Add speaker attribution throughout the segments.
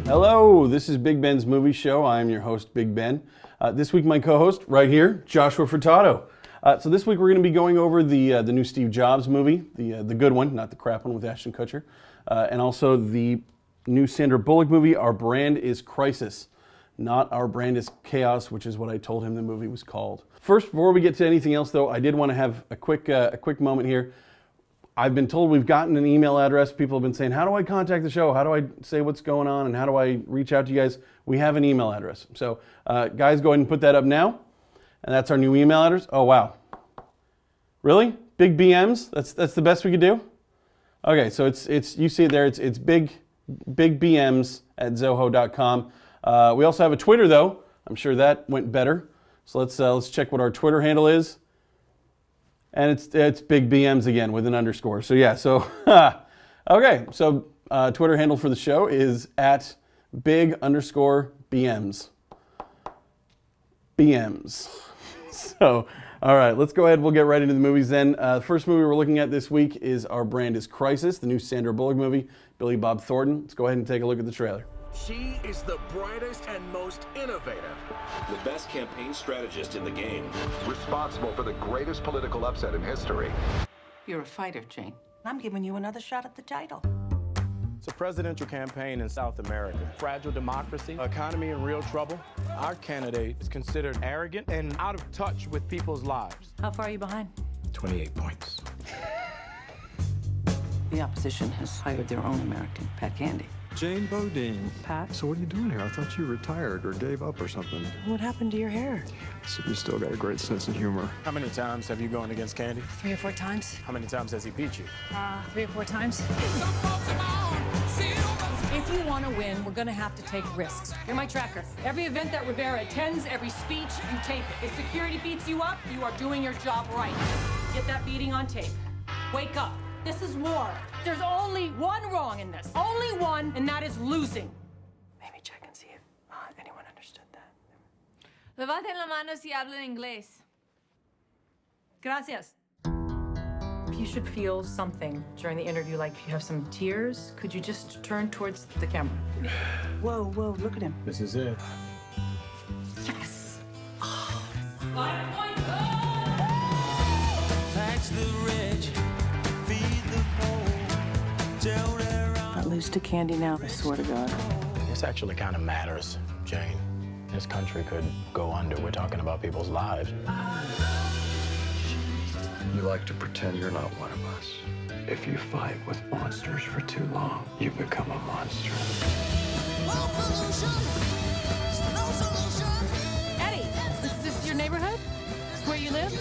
Speaker 1: Hello, this is Big Ben's Movie Show. I'm your host, Big Ben. This week, my co-host right here, Joshua Furtado. So this week we're going to be going over the new Steve Jobs movie, the good one, not the crap one with Ashton Kutcher, and also the new Sandra Bullock movie, Our Brand is Crisis, not Our Brand is Chaos, which is what I told him the movie was called. First, before we get to anything else, though, I did want to have a quick moment here. I've been told we've gotten an email address. People have been saying, how do I contact the show? How do I say what's going on? And how do I reach out to you guys? We have an email address. So guys, go ahead and put that up now. And that's our new email address. Oh, wow. Really? Big BMs? That's the best we could do? Okay, so it's you see it there. It's big BMs at zoho.com. We also have a Twitter, though. I'm sure that went better. So let's check what our Twitter handle is. And it's big BMs again with an underscore. So yeah, okay. So Twitter handle for the show is at big_BMs. BMs. So, all right, let's go ahead. We'll get right into the movies then. The first movie we're looking at this week is Our Brand is Crisis, the new Sandra Bullock movie, Billy Bob Thornton. Let's go ahead and take a look at the trailer.
Speaker 2: She is the brightest and most innovative.
Speaker 3: The best campaign strategist in the game.
Speaker 4: Responsible for the greatest political upset in history.
Speaker 5: You're a fighter, Jane. I'm giving you another shot at the title.
Speaker 6: It's a presidential campaign in South America. Fragile democracy, economy in real trouble. Our candidate is considered arrogant and out of touch with people's lives.
Speaker 5: How far are you behind?
Speaker 3: 28 points.
Speaker 5: The opposition has hired their own American, Pat Candy.
Speaker 7: Jane Bodine.
Speaker 5: Pat?
Speaker 7: So what are you doing here? I thought you retired or gave up or something.
Speaker 5: What happened to your hair?
Speaker 7: So you still got a great sense of humor.
Speaker 6: How many times have you gone against Candy?
Speaker 8: 3 or 4 times.
Speaker 6: How many times has he beat you?
Speaker 8: 3 or 4 times. If you want to win, we're going to have to take risks. You're my tracker. Every event that Rivera attends, every speech, you tape it. If security beats you up, you are doing your job right. Get that beating on tape. Wake up. This is war. There's only one wrong in this. Only one, and that is losing.
Speaker 5: Maybe check and see if anyone understood that.
Speaker 9: Levanten la mano si hablan inglés.
Speaker 8: Gracias. If you should feel something during the interview, like if you have some tears, could you just turn towards the camera?
Speaker 5: Whoa, look at him.
Speaker 6: This is it.
Speaker 8: Yes.
Speaker 9: 5 points.
Speaker 10: Tax the rich, feed the poor.
Speaker 5: Not lose to Candy now, I swear to God.
Speaker 6: This actually kind of matters, Jane. This country could go under. We're talking about people's lives.
Speaker 7: You like to pretend you're not one of us. If you fight with monsters for too long, you become a monster.
Speaker 8: Eddie, is this your neighborhood? Is this where you live?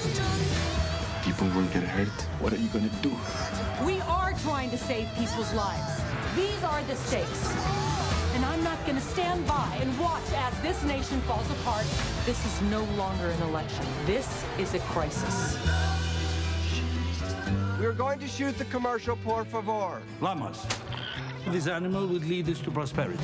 Speaker 7: People will get hurt. What are you gonna do?
Speaker 8: We are trying to save people's lives. These are the stakes. And I'm not going to stand by and watch as this nation falls apart. This is no longer an election. This is a crisis.
Speaker 10: We're going to shoot the commercial, por favor.
Speaker 11: Llamas. This animal would lead us to prosperity.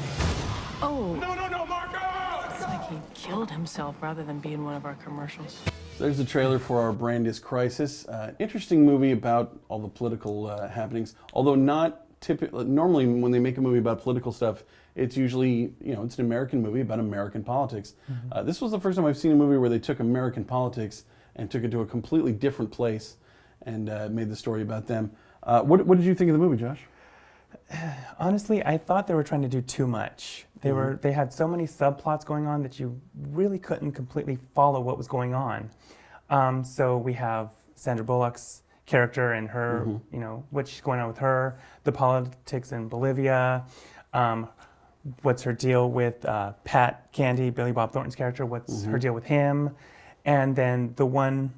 Speaker 8: Oh.
Speaker 10: No, Marcos!
Speaker 8: It's like he killed himself rather than be in one of our commercials.
Speaker 1: There's the trailer for Our Brand is Crisis. Interesting movie about all the political happenings, although not typically. Normally, when they make a movie about political stuff, it's usually, it's an American movie about American politics. Mm-hmm. This was the first time I've seen a movie where they took American politics and took it to a completely different place and made the story about them. What did you think of the movie, Josh?
Speaker 12: Honestly, I thought they were trying to do too much. They had so many subplots going on that you really couldn't completely follow what was going on. So we have Sandra Bullock's character and her, what's going on with her, the politics in Bolivia, what's her deal with Pat Candy, Billy Bob Thornton's character, what's her deal with him, and then the one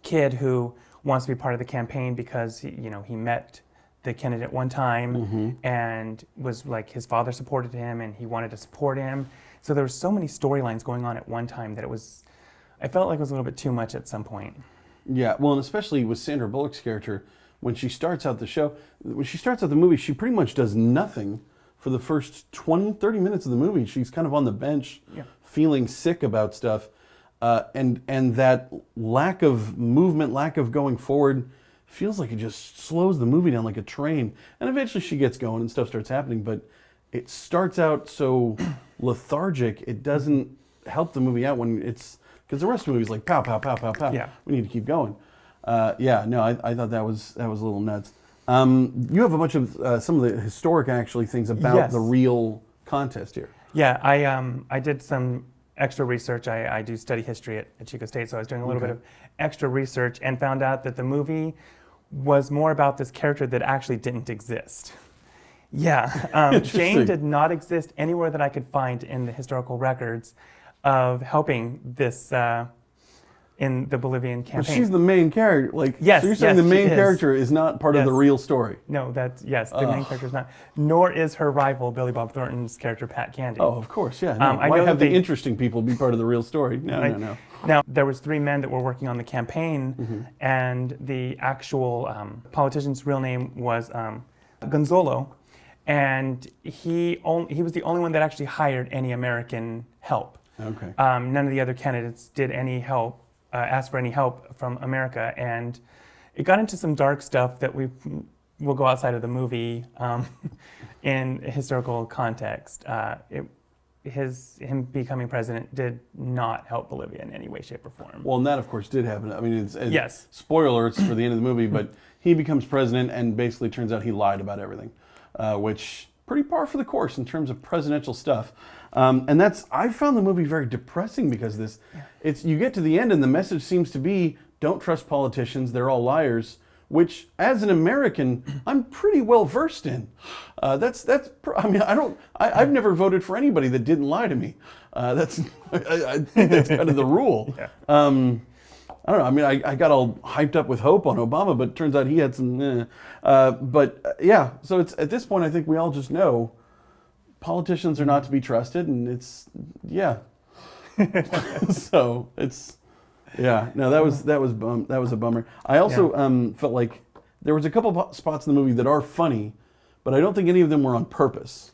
Speaker 12: kid who wants to be part of the campaign because he met the candidate one time, and was like his father supported him and he wanted to support him. So there were so many storylines going on at one time that I felt like it was a little bit too much at some point.
Speaker 1: Yeah, well, and especially with Sandra Bullock's character, when she starts out the movie, she pretty much does nothing for the first 20, 30 minutes of the movie. She's kind of on the bench, feeling sick about stuff. And that lack of movement, lack of going forward, feels like it just slows the movie down like a train. And eventually she gets going and stuff starts happening, but it starts out so lethargic, it doesn't help the movie out when it's, because the rest of the movie is like pow, pow, pow, pow, pow.
Speaker 12: Yeah.
Speaker 1: We need to keep going. I thought that was a little nuts. You have a bunch of some of the historic actually things about the real contest here.
Speaker 12: Yeah, I did some extra research. I do study history at Chico State, so I was doing a little bit of extra research and found out that the movie was more about this character that actually didn't exist. Yeah, Jane did not exist anywhere that I could find in the historical records of helping this in the Bolivian campaign.
Speaker 1: But she's the main character.
Speaker 12: Yes,
Speaker 1: so you're saying the main character is not part of the real story?
Speaker 12: No, the main character is not. Nor is her rival, Billy Bob Thornton's character, Pat Candy.
Speaker 1: Oh, of course, yeah. No. Why have the interesting people be part of the real story? No.
Speaker 12: Now, there was 3 men that were working on the campaign, and the actual politician's real name was Gonzalo, and he was the only one that actually hired any American help.
Speaker 1: Okay.
Speaker 12: None of the other candidates did any help, asked for any help from America, and it got into some dark stuff that we will go outside of the movie in historical context. Him becoming president did not help Bolivia in any way, shape, or form.
Speaker 1: Well, and that, of course, did happen. I mean, it's spoiler alerts for the end of the movie, but he becomes president and basically turns out he lied about everything, which pretty par for the course in terms of presidential stuff. And I found the movie very depressing because this. You get to the end and the message seems to be, don't trust politicians, they're all liars, which as an American, I'm pretty well versed in. I've never voted for anybody that didn't lie to me. I think that's kind of the rule. I don't know. I mean, I got all hyped up with hope on Obama, but it turns out he had some. So it's at this point, I think we all just know politicians are not to be trusted, and so it's. Yeah, no, that was a bummer. I also felt like there was a couple spots in the movie that are funny, but I don't think any of them were on purpose.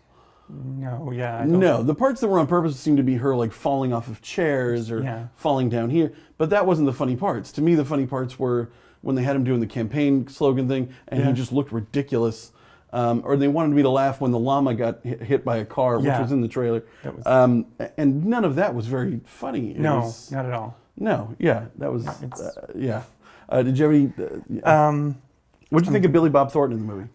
Speaker 12: No,
Speaker 1: No, the parts that were on purpose seemed to be her like falling off of chairs or falling down here, but that wasn't the funny parts. To me, the funny parts were when they had him doing the campaign slogan thing, and he just looked ridiculous. Or they wanted me to laugh when the llama got hit by a car, which was in the trailer. And none of that was very funny.
Speaker 12: Not at all.
Speaker 1: No, that was, Did you have any, what did you think of Billy Bob Thornton in the movie?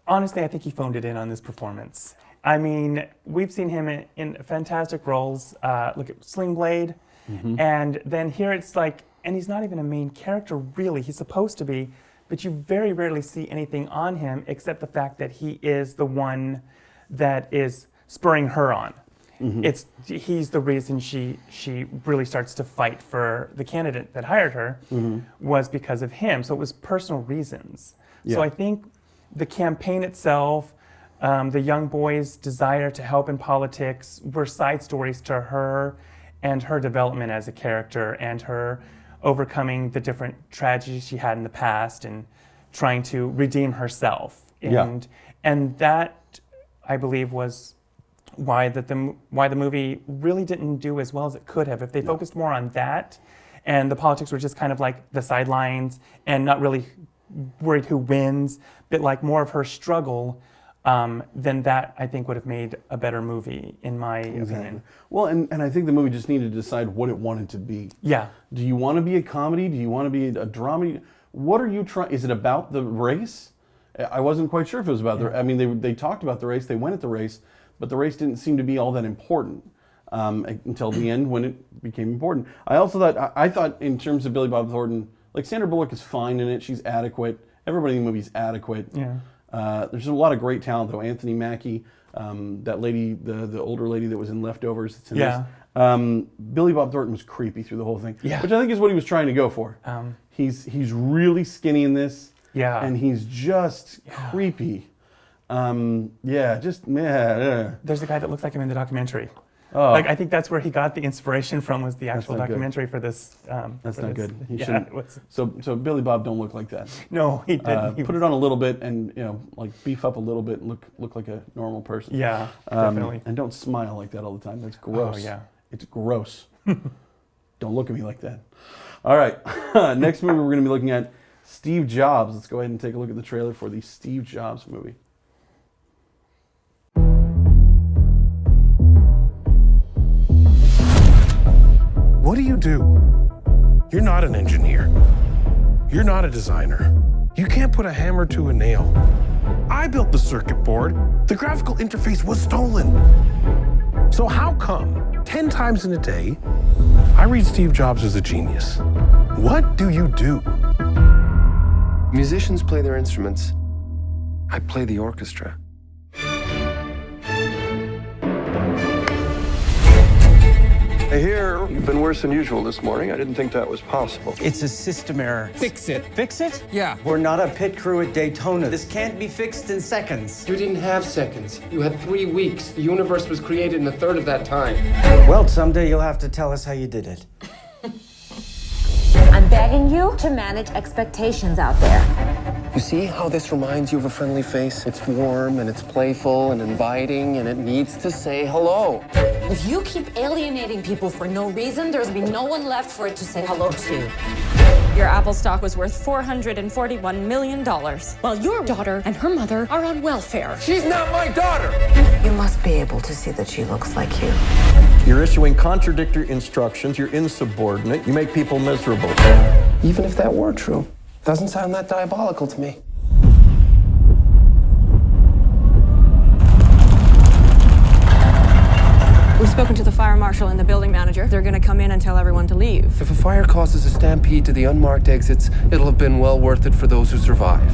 Speaker 12: Honestly, I think he phoned it in on this performance. I mean, we've seen him in fantastic roles. Look at Sling Blade, and then here it's like, and he's not even a main character really. He's supposed to be, but you very rarely see anything on him except the fact that he is the one that is spurring her on. He's the reason she really starts to fight for the candidate that hired her was because of him. So it was personal reasons. So I think the campaign itself, the young boy's desire to help in politics were side stories to her and her development as a character and her overcoming the different tragedies she had in the past and trying to redeem herself. And that, I believe, was why the movie really didn't do as well as it could have. If they focused more on that, and the politics were just kind of like the sidelines and not really worried who wins, but like more of her struggle, then that I think would have made a better movie, in my opinion.
Speaker 1: Well, and I think the movie just needed to decide what it wanted to be.
Speaker 12: Yeah.
Speaker 1: Do you want to be a comedy? Do you want to be a drama? What are you trying? Is it about the race? I wasn't quite sure if it was about I mean, they talked about the race. They went at the race. But the race didn't seem to be all that important until the end when it became important. I also thought in terms of Billy Bob Thornton, like Sandra Bullock is fine in it. She's adequate. Everybody in the movie is adequate. There's a lot of great talent though. Anthony Mackie, that lady, the older lady that was in Leftovers. That's in this. Billy Bob Thornton was creepy through the whole thing, which I think is what he was trying to go for. He's really skinny in this.
Speaker 12: Yeah.
Speaker 1: And he's just creepy. Yeah.
Speaker 12: There's a guy that looks like him in the documentary.
Speaker 1: Oh.
Speaker 12: Like, I think that's where he got the inspiration from, was the actual
Speaker 1: not good.
Speaker 12: documentary for this.
Speaker 1: That's not good. He
Speaker 12: Yeah,
Speaker 1: shouldn't.
Speaker 12: it was-
Speaker 1: So Billy Bob don't look like that.
Speaker 12: No, he didn't. He
Speaker 1: Put
Speaker 12: was-
Speaker 1: it on a little bit and, like beef up a little bit and look like a normal person.
Speaker 12: Yeah, definitely.
Speaker 1: And don't smile like that all the time. That's gross.
Speaker 12: Oh, yeah.
Speaker 1: It's gross. Don't look at me like that. All right. Next movie we're going to be looking at Steve Jobs. Let's go ahead and take a look at the trailer for the Steve Jobs movie.
Speaker 13: What do you do? You're not an engineer. You're not a designer. You can't put a hammer to a nail. I built the circuit board. The graphical interface was stolen. So how come 10 times in a day, I read Steve Jobs as a genius? What do you do?
Speaker 7: Musicians play their instruments. I play the orchestra. I hear you've been worse than usual this morning. I didn't think that was possible.
Speaker 14: It's a system error.
Speaker 10: Fix it.
Speaker 14: Fix it?
Speaker 10: Yeah.
Speaker 14: We're not a pit crew at Daytona. This can't be fixed in seconds.
Speaker 15: You didn't have seconds. You had 3 weeks. The universe was created in a third of that time.
Speaker 14: Well, someday you'll have to tell us how you did it.
Speaker 16: I'm begging you to manage expectations out there.
Speaker 15: You see how this reminds you of a friendly face? It's warm and it's playful and inviting and it needs to say hello.
Speaker 16: If you keep alienating people for no reason, there's be no one left for it to say hello to.
Speaker 17: Your Apple stock was worth $441 million, while your daughter and her mother are on welfare.
Speaker 15: She's not my daughter!
Speaker 5: You must be able to see that she looks like you.
Speaker 18: You're issuing contradictory instructions, you're insubordinate, you make people miserable.
Speaker 15: Even if that were true, doesn't sound that diabolical to me.
Speaker 17: We've spoken to the fire marshal and the building manager. They're gonna come in and tell everyone to leave.
Speaker 15: If a fire causes a stampede to the unmarked exits, it'll have been well worth it for those who survive.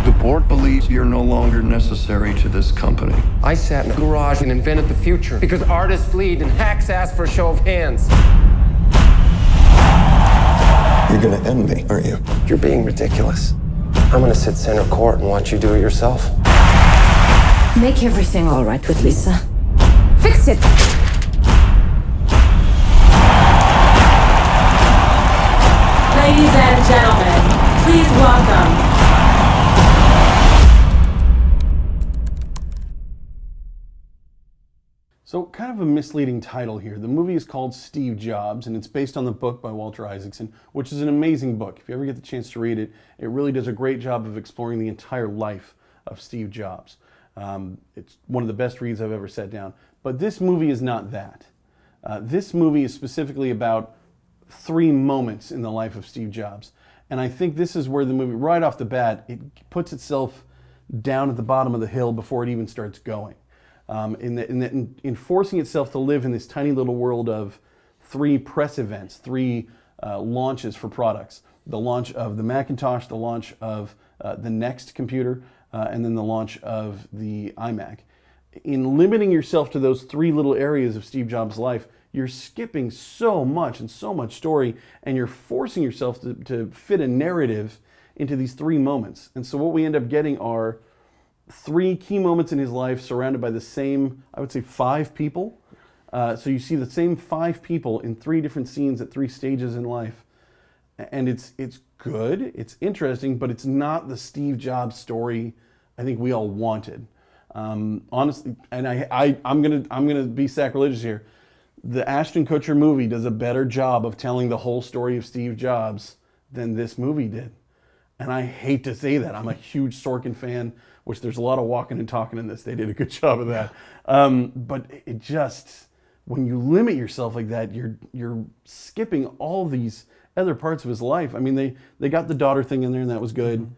Speaker 7: The board believes you're no longer necessary to this company.
Speaker 15: I sat in a garage and invented the future because artists lead and hacks ask for a show of hands.
Speaker 7: You're gonna end me, aren't you?
Speaker 15: You're being ridiculous. I'm gonna sit center court and watch you do it yourself.
Speaker 16: Make everything all right with Lisa. Fix it!
Speaker 8: Ladies and gentlemen, please welcome.
Speaker 1: So, kind of a misleading title here. The movie is called Steve Jobs, and it's based on the book by Walter Isaacson, which is an amazing book. If you ever get the chance to read it, it really does a great job of exploring the entire life of Steve Jobs. It's one of the best reads I've ever sat down. But this movie is not that. This movie is specifically about 3 moments in the life of Steve Jobs. And I think this is where the movie, right off the bat, it puts itself down at the bottom of the hill before it even starts going. In forcing itself to live in this tiny little world of 3 press events, 3 launches for products. The launch of the Macintosh, the launch of the Next computer, and then the launch of the iMac. In limiting yourself to those 3 little areas of Steve Jobs' life, you're skipping so much and so much story, and you're forcing yourself to fit a narrative into these 3 moments. And so what we end up getting are 3 key moments in his life surrounded by the same, I would say, 5 people. So you see the same 5 people in 3 different scenes at 3 stages in life. And it's good, it's interesting, but it's not the Steve Jobs story I think we all wanted. Honestly, and I'm gonna be sacrilegious here. The Ashton Kutcher movie does a better job of telling the whole story of Steve Jobs than this movie did. And I hate to say that. I'm a huge Sorkin fan, which there's a lot of walking and talking in this. They did a good job of that. But it just, when you limit yourself like that, you're skipping all these other parts of his life. I mean, they got the daughter thing in there, and that was good.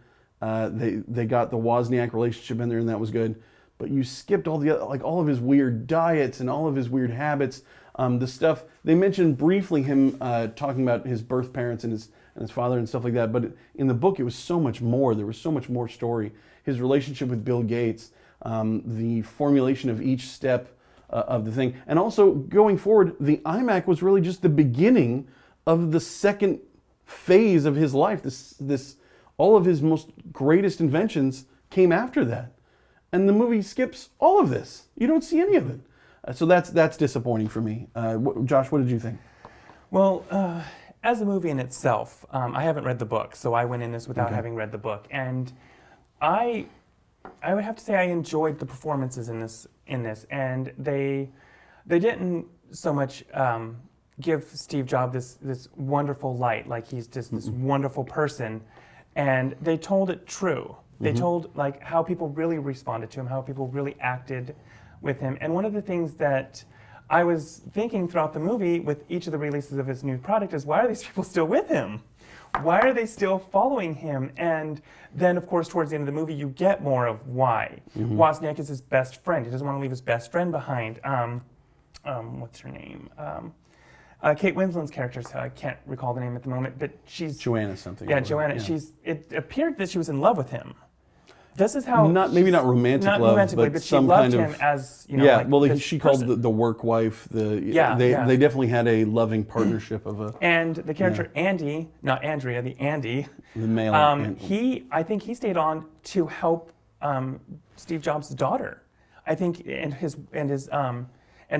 Speaker 1: They got the Wozniak relationship in there, and that was good. But you skipped all the other, like all of his weird diets and all of his weird habits. The stuff they mentioned briefly, him talking about his birth parents and his father and stuff like that. But in the book, it was so much more. There was so much more story. His relationship with Bill Gates, the formulation of each step of the thing, and also going forward, the iMac was really just the beginning of the second phase of his life. All of his most greatest inventions came after that. And the movie skips all of this. You don't see any of it. So that's disappointing for me. Josh, what did you think?
Speaker 12: Well, as a movie in itself, I haven't read the book, so I went in this without having read the book. And I would have to say I enjoyed the performances in this, and they didn't so much give Steve Jobs this wonderful light, like he's just this wonderful person, and they told it true. They told like how people really responded to him, how people really acted with him. And one of the things that I was thinking throughout the movie with each of the releases of his new product is, why are these people still with him? Why are they still following him? And then, of course, towards the end of the movie, you get more of why. Wozniak is his best friend. He doesn't want to leave his best friend behind. What's her name? Kate Winslet's character, so I can't recall the name at the moment, but she's...
Speaker 1: Joanna something.
Speaker 12: Yeah, Joanna.
Speaker 1: Yeah.
Speaker 12: It appeared that she was in love with him. This is how...
Speaker 1: Maybe not romantic
Speaker 12: not
Speaker 1: love,
Speaker 12: romantically,
Speaker 1: but
Speaker 12: she
Speaker 1: some
Speaker 12: loved
Speaker 1: kind
Speaker 12: him
Speaker 1: of...
Speaker 12: as, you know,
Speaker 1: yeah,
Speaker 12: like
Speaker 1: well,
Speaker 12: this
Speaker 1: she
Speaker 12: person.
Speaker 1: called the work wife. They definitely had a loving partnership of a...
Speaker 12: And the character Andy, not Andrea, the Andy...
Speaker 1: The male.
Speaker 12: I think he stayed on to help Steve Jobs' daughter. I think, and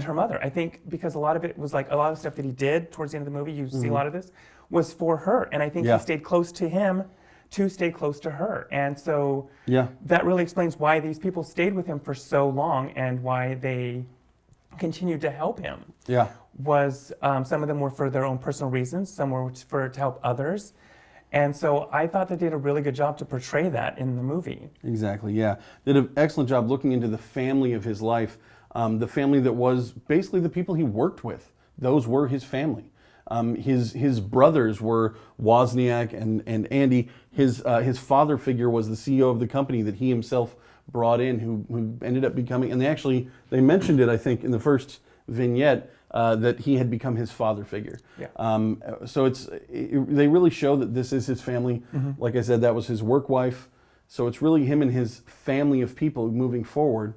Speaker 12: her mother. I think because a lot of it was like a lot of stuff that he did towards the end of the movie. You see a lot of this was for her, and I think he stayed close to him to stay close to her, and so that really explains why these people stayed with him for so long and why they continued to help him.
Speaker 1: Yeah,
Speaker 12: was some of them were for their own personal reasons, some were to help others. And so I thought they did a really good job to portray that in the movie.
Speaker 1: Exactly, yeah. Did an excellent job looking into the family of his life, the family that was basically the people he worked with. Those were his family. His brothers were Wozniak and Andy. His father figure was the CEO of the company that he himself brought in, who ended up becoming, and they mentioned it, I think, in the first vignette, that he had become his father figure. Yeah. So they really show that this is his family. Like I said, that was his work wife. So it's really him and his family of people moving forward.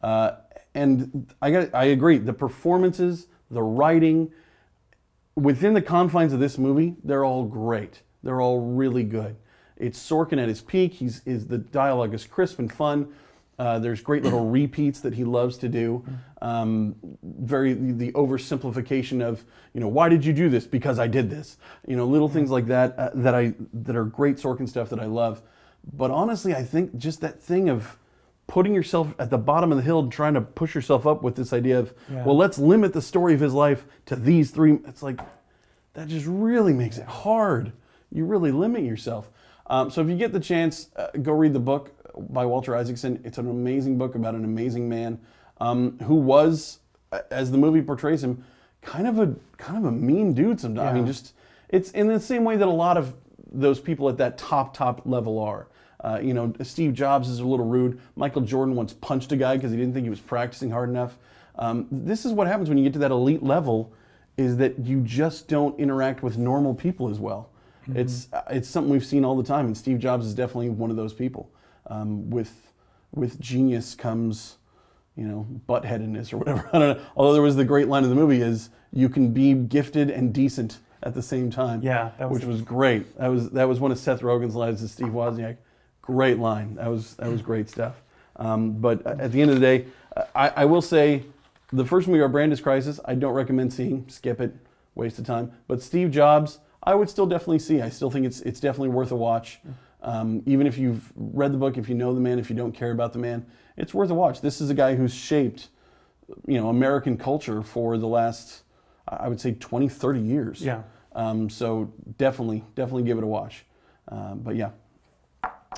Speaker 1: And I agree. The performances, the writing, within the confines of this movie, they're all great. They're all really good. It's Sorkin at his peak. The dialogue is crisp and fun. There's great little repeats that he loves to do. The oversimplification of, why did you do this? Because I did this. Little things like that that are great Sorkin stuff that I love. But honestly, I think just that thing of putting yourself at the bottom of the hill and trying to push yourself up with this idea of, well, let's limit the story of his life to these three. It's like, that just really makes it hard. You really limit yourself. So if you get the chance, go read the book by Walter Isaacson. It's an amazing book about an amazing man who was, as the movie portrays him, kind of a mean dude sometimes. Yeah. I mean, it's in the same way that a lot of those people at that top level are. Steve Jobs is a little rude. Michael Jordan once punched a guy because he didn't think he was practicing hard enough. This is what happens when you get to that elite level, is that you just don't interact with normal people as well. It's something we've seen all the time, and Steve Jobs is definitely one of those people. With genius comes, buttheadedness or whatever. I don't know. Although there was the great line in the movie is, you can be gifted and decent at the same time. Yeah, which was great. That was one of Seth Rogen's lines to Steve Wozniak. Great line. That was great stuff. But at the end of the day, I will say, the first movie, Our Brand Crisis, I don't recommend seeing. Skip it. Waste of time. But Steve Jobs, I would still definitely see. I still think it's definitely worth a watch. Even if you've read the book, if you know the man, if you don't care about the man, it's worth a watch. This is a guy who's shaped, American culture for the last, I would say, 20, 30 years. Yeah. So definitely give it a watch. But yeah.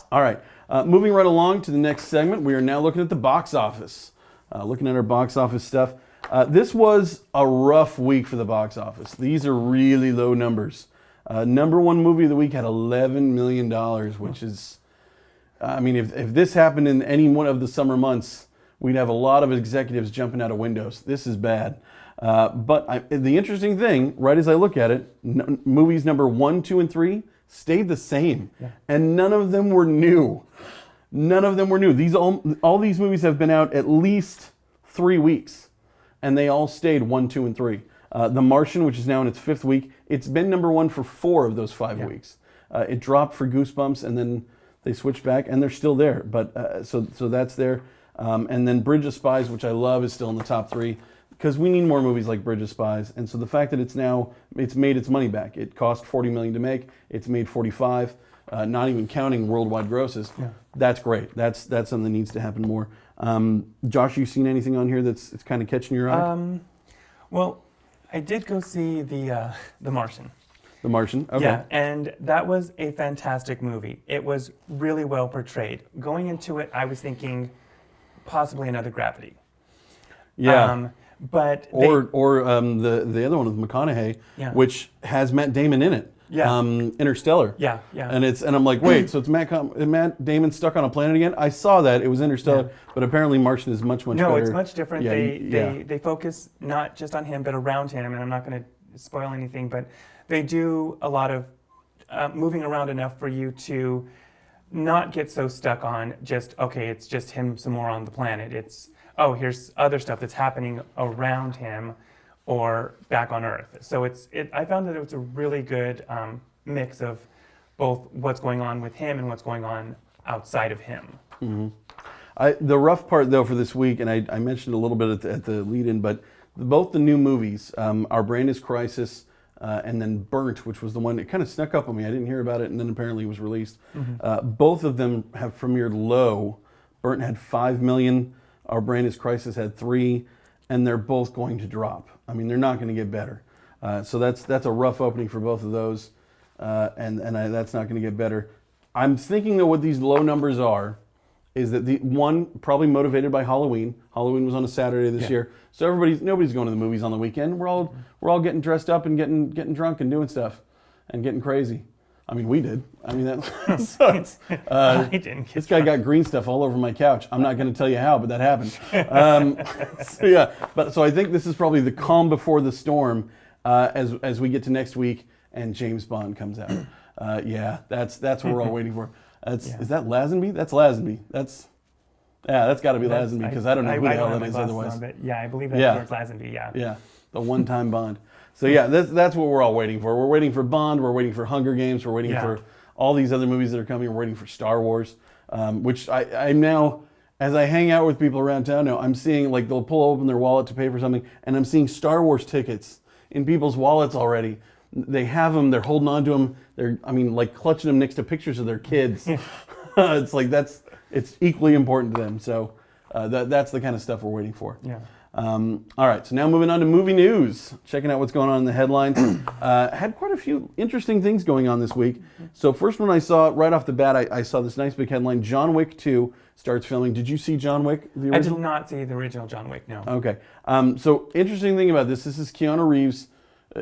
Speaker 1: All right. Moving right along to the next segment, we are now looking at the box office. Looking at our box office stuff. This was a rough week for the box office. These are really low numbers. Number one movie of the week had $11 million, which is, if this happened in any one of the summer months, we'd have a lot of executives jumping out of windows. This is bad. But the interesting thing, right as I look at it, movies number 1, 2, and 3 stayed the same. Yeah. And none of them were new. None of them were new. All these movies have been out at least 3 weeks, and they all stayed 1, 2, and 3. The Martian, which is now in its 5th week, it's been #1 for 4 of those 5 weeks. It dropped for Goosebumps, and then they switched back, and they're still there. But so that's there. And then Bridge of Spies, which I love, is still in the top 3 because we need more movies like Bridge of Spies. And so the fact that it's made its money back. It cost $40 million to make. It's made $45, not even counting worldwide grosses. Yeah. That's great. That's something that needs to happen more. Josh, you seen anything on here that's kind of catching your eye?
Speaker 12: Well, I did go see the Martian.
Speaker 1: The Martian, okay.
Speaker 12: Yeah, and that was a fantastic movie. It was really well portrayed. Going into it, I was thinking possibly another Gravity.
Speaker 1: Yeah.
Speaker 12: But
Speaker 1: the other one with McConaughey, which has Matt Damon in it.
Speaker 12: Yeah.
Speaker 1: Interstellar.
Speaker 12: Yeah.
Speaker 1: And I'm like, wait, so it's Matt Damon stuck on a planet again? I saw that. It was Interstellar, but apparently Martian is much better.
Speaker 12: No, it's much different. They focus not just on him, but around him, and I'm not going to spoil anything, but they do a lot of moving around enough for you to not get so stuck on just, okay, it's just him some more on the planet. It's, oh, here's other stuff that's happening around him or back on Earth. So I found that it was a really good mix of both what's going on with him and what's going on outside of him.
Speaker 1: Mm-hmm. The rough part, though, for this week, and I mentioned a little bit at the lead-in, but both the new movies, Our Brain is Crisis, and then Burnt, which was the one that kind of snuck up on me. I didn't hear about it, and then apparently it was released. Mm-hmm. Both of them have premiered low. Burnt had 5 million. Our Brain is Crisis had 3, and they're both going to drop. I mean, they're not going to get better. So that's a rough opening for both of those, and that's not going to get better. I'm thinking that what these low numbers are is that the one probably motivated by Halloween. Halloween was on a Saturday this year, so nobody's going to the movies on the weekend. We're all getting dressed up and getting drunk and doing stuff and getting crazy. I mean, we did. I mean, that sucks. This guy got green stuff all over my couch. I'm not going to tell you how, but that happened. So I think this is probably the calm before the storm as we get to next week and James Bond comes out. That's what we're all waiting for. Is that Lazenby? That's Lazenby. That's got to be Lazenby because I don't know who the hell that is otherwise.
Speaker 12: I believe that's George Lazenby.
Speaker 1: Yeah, the one-time Bond. So that's what we're all waiting for. We're waiting for Bond. We're waiting for Hunger Games. We're waiting for all these other movies that are coming. We're waiting for Star Wars, which I'm now, as I hang out with people around town now, I'm seeing like they'll pull open their wallet to pay for something, and I'm seeing Star Wars tickets in people's wallets already. They have them. They're holding on to them. They're, like clutching them next to pictures of their kids. It's like it's equally important to them. So that's the kind of stuff we're waiting for.
Speaker 12: Yeah.
Speaker 1: All right, so now moving on to movie news. Checking out what's going on in the headlines. Had quite a few interesting things going on this week. So first one I saw right off the bat, I saw this nice big headline. John Wick 2 starts filming. Did you see John Wick, the original?
Speaker 12: I did not see the original John Wick, no.
Speaker 1: Okay. So interesting thing about this is Keanu Reeves,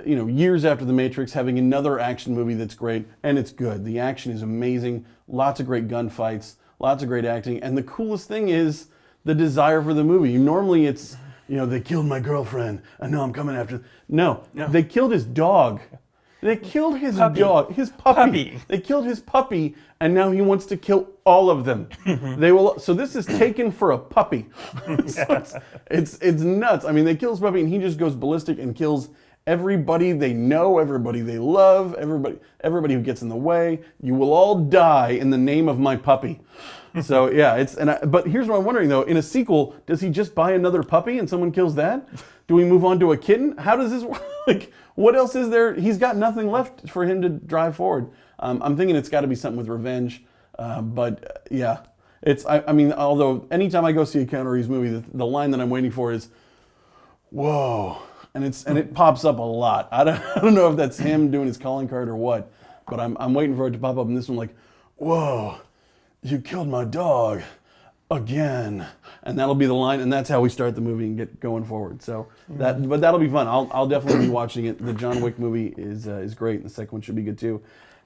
Speaker 1: years after The Matrix, having another action movie that's great, and it's good. The action is amazing. Lots of great gunfights, lots of great acting, and the coolest thing is the desire for the movie. Normally it's, they killed my girlfriend, and now I'm coming after. No, they killed his dog. They killed his dog, his puppy. They killed his puppy, and now he wants to kill all of them. So this is Taken for a puppy. So it's nuts. I mean, they kill his puppy, and he just goes ballistic and kills everybody they know, everybody they love, everybody who gets in the way. You will all die in the name of my puppy. So but here's what I'm wondering though: in a sequel, does he just buy another puppy and someone kills that? Do we move on to a kitten? How does this work? Like, what else is there? He's got nothing left for him to drive forward. I'm thinking it's got to be something with revenge. Although anytime I go see a Keanu Reeves movie, the line that I'm waiting for is, "Whoa." And it pops up a lot. I don't know if that's him doing his calling card or what, but I'm waiting for it to pop up in this one, like, "Whoa, you killed my dog again," and that'll be the line, and that's how we start the movie and get going forward. So but that'll be fun. I'll definitely be watching it. The John Wick movie is great, and the second one should be good too.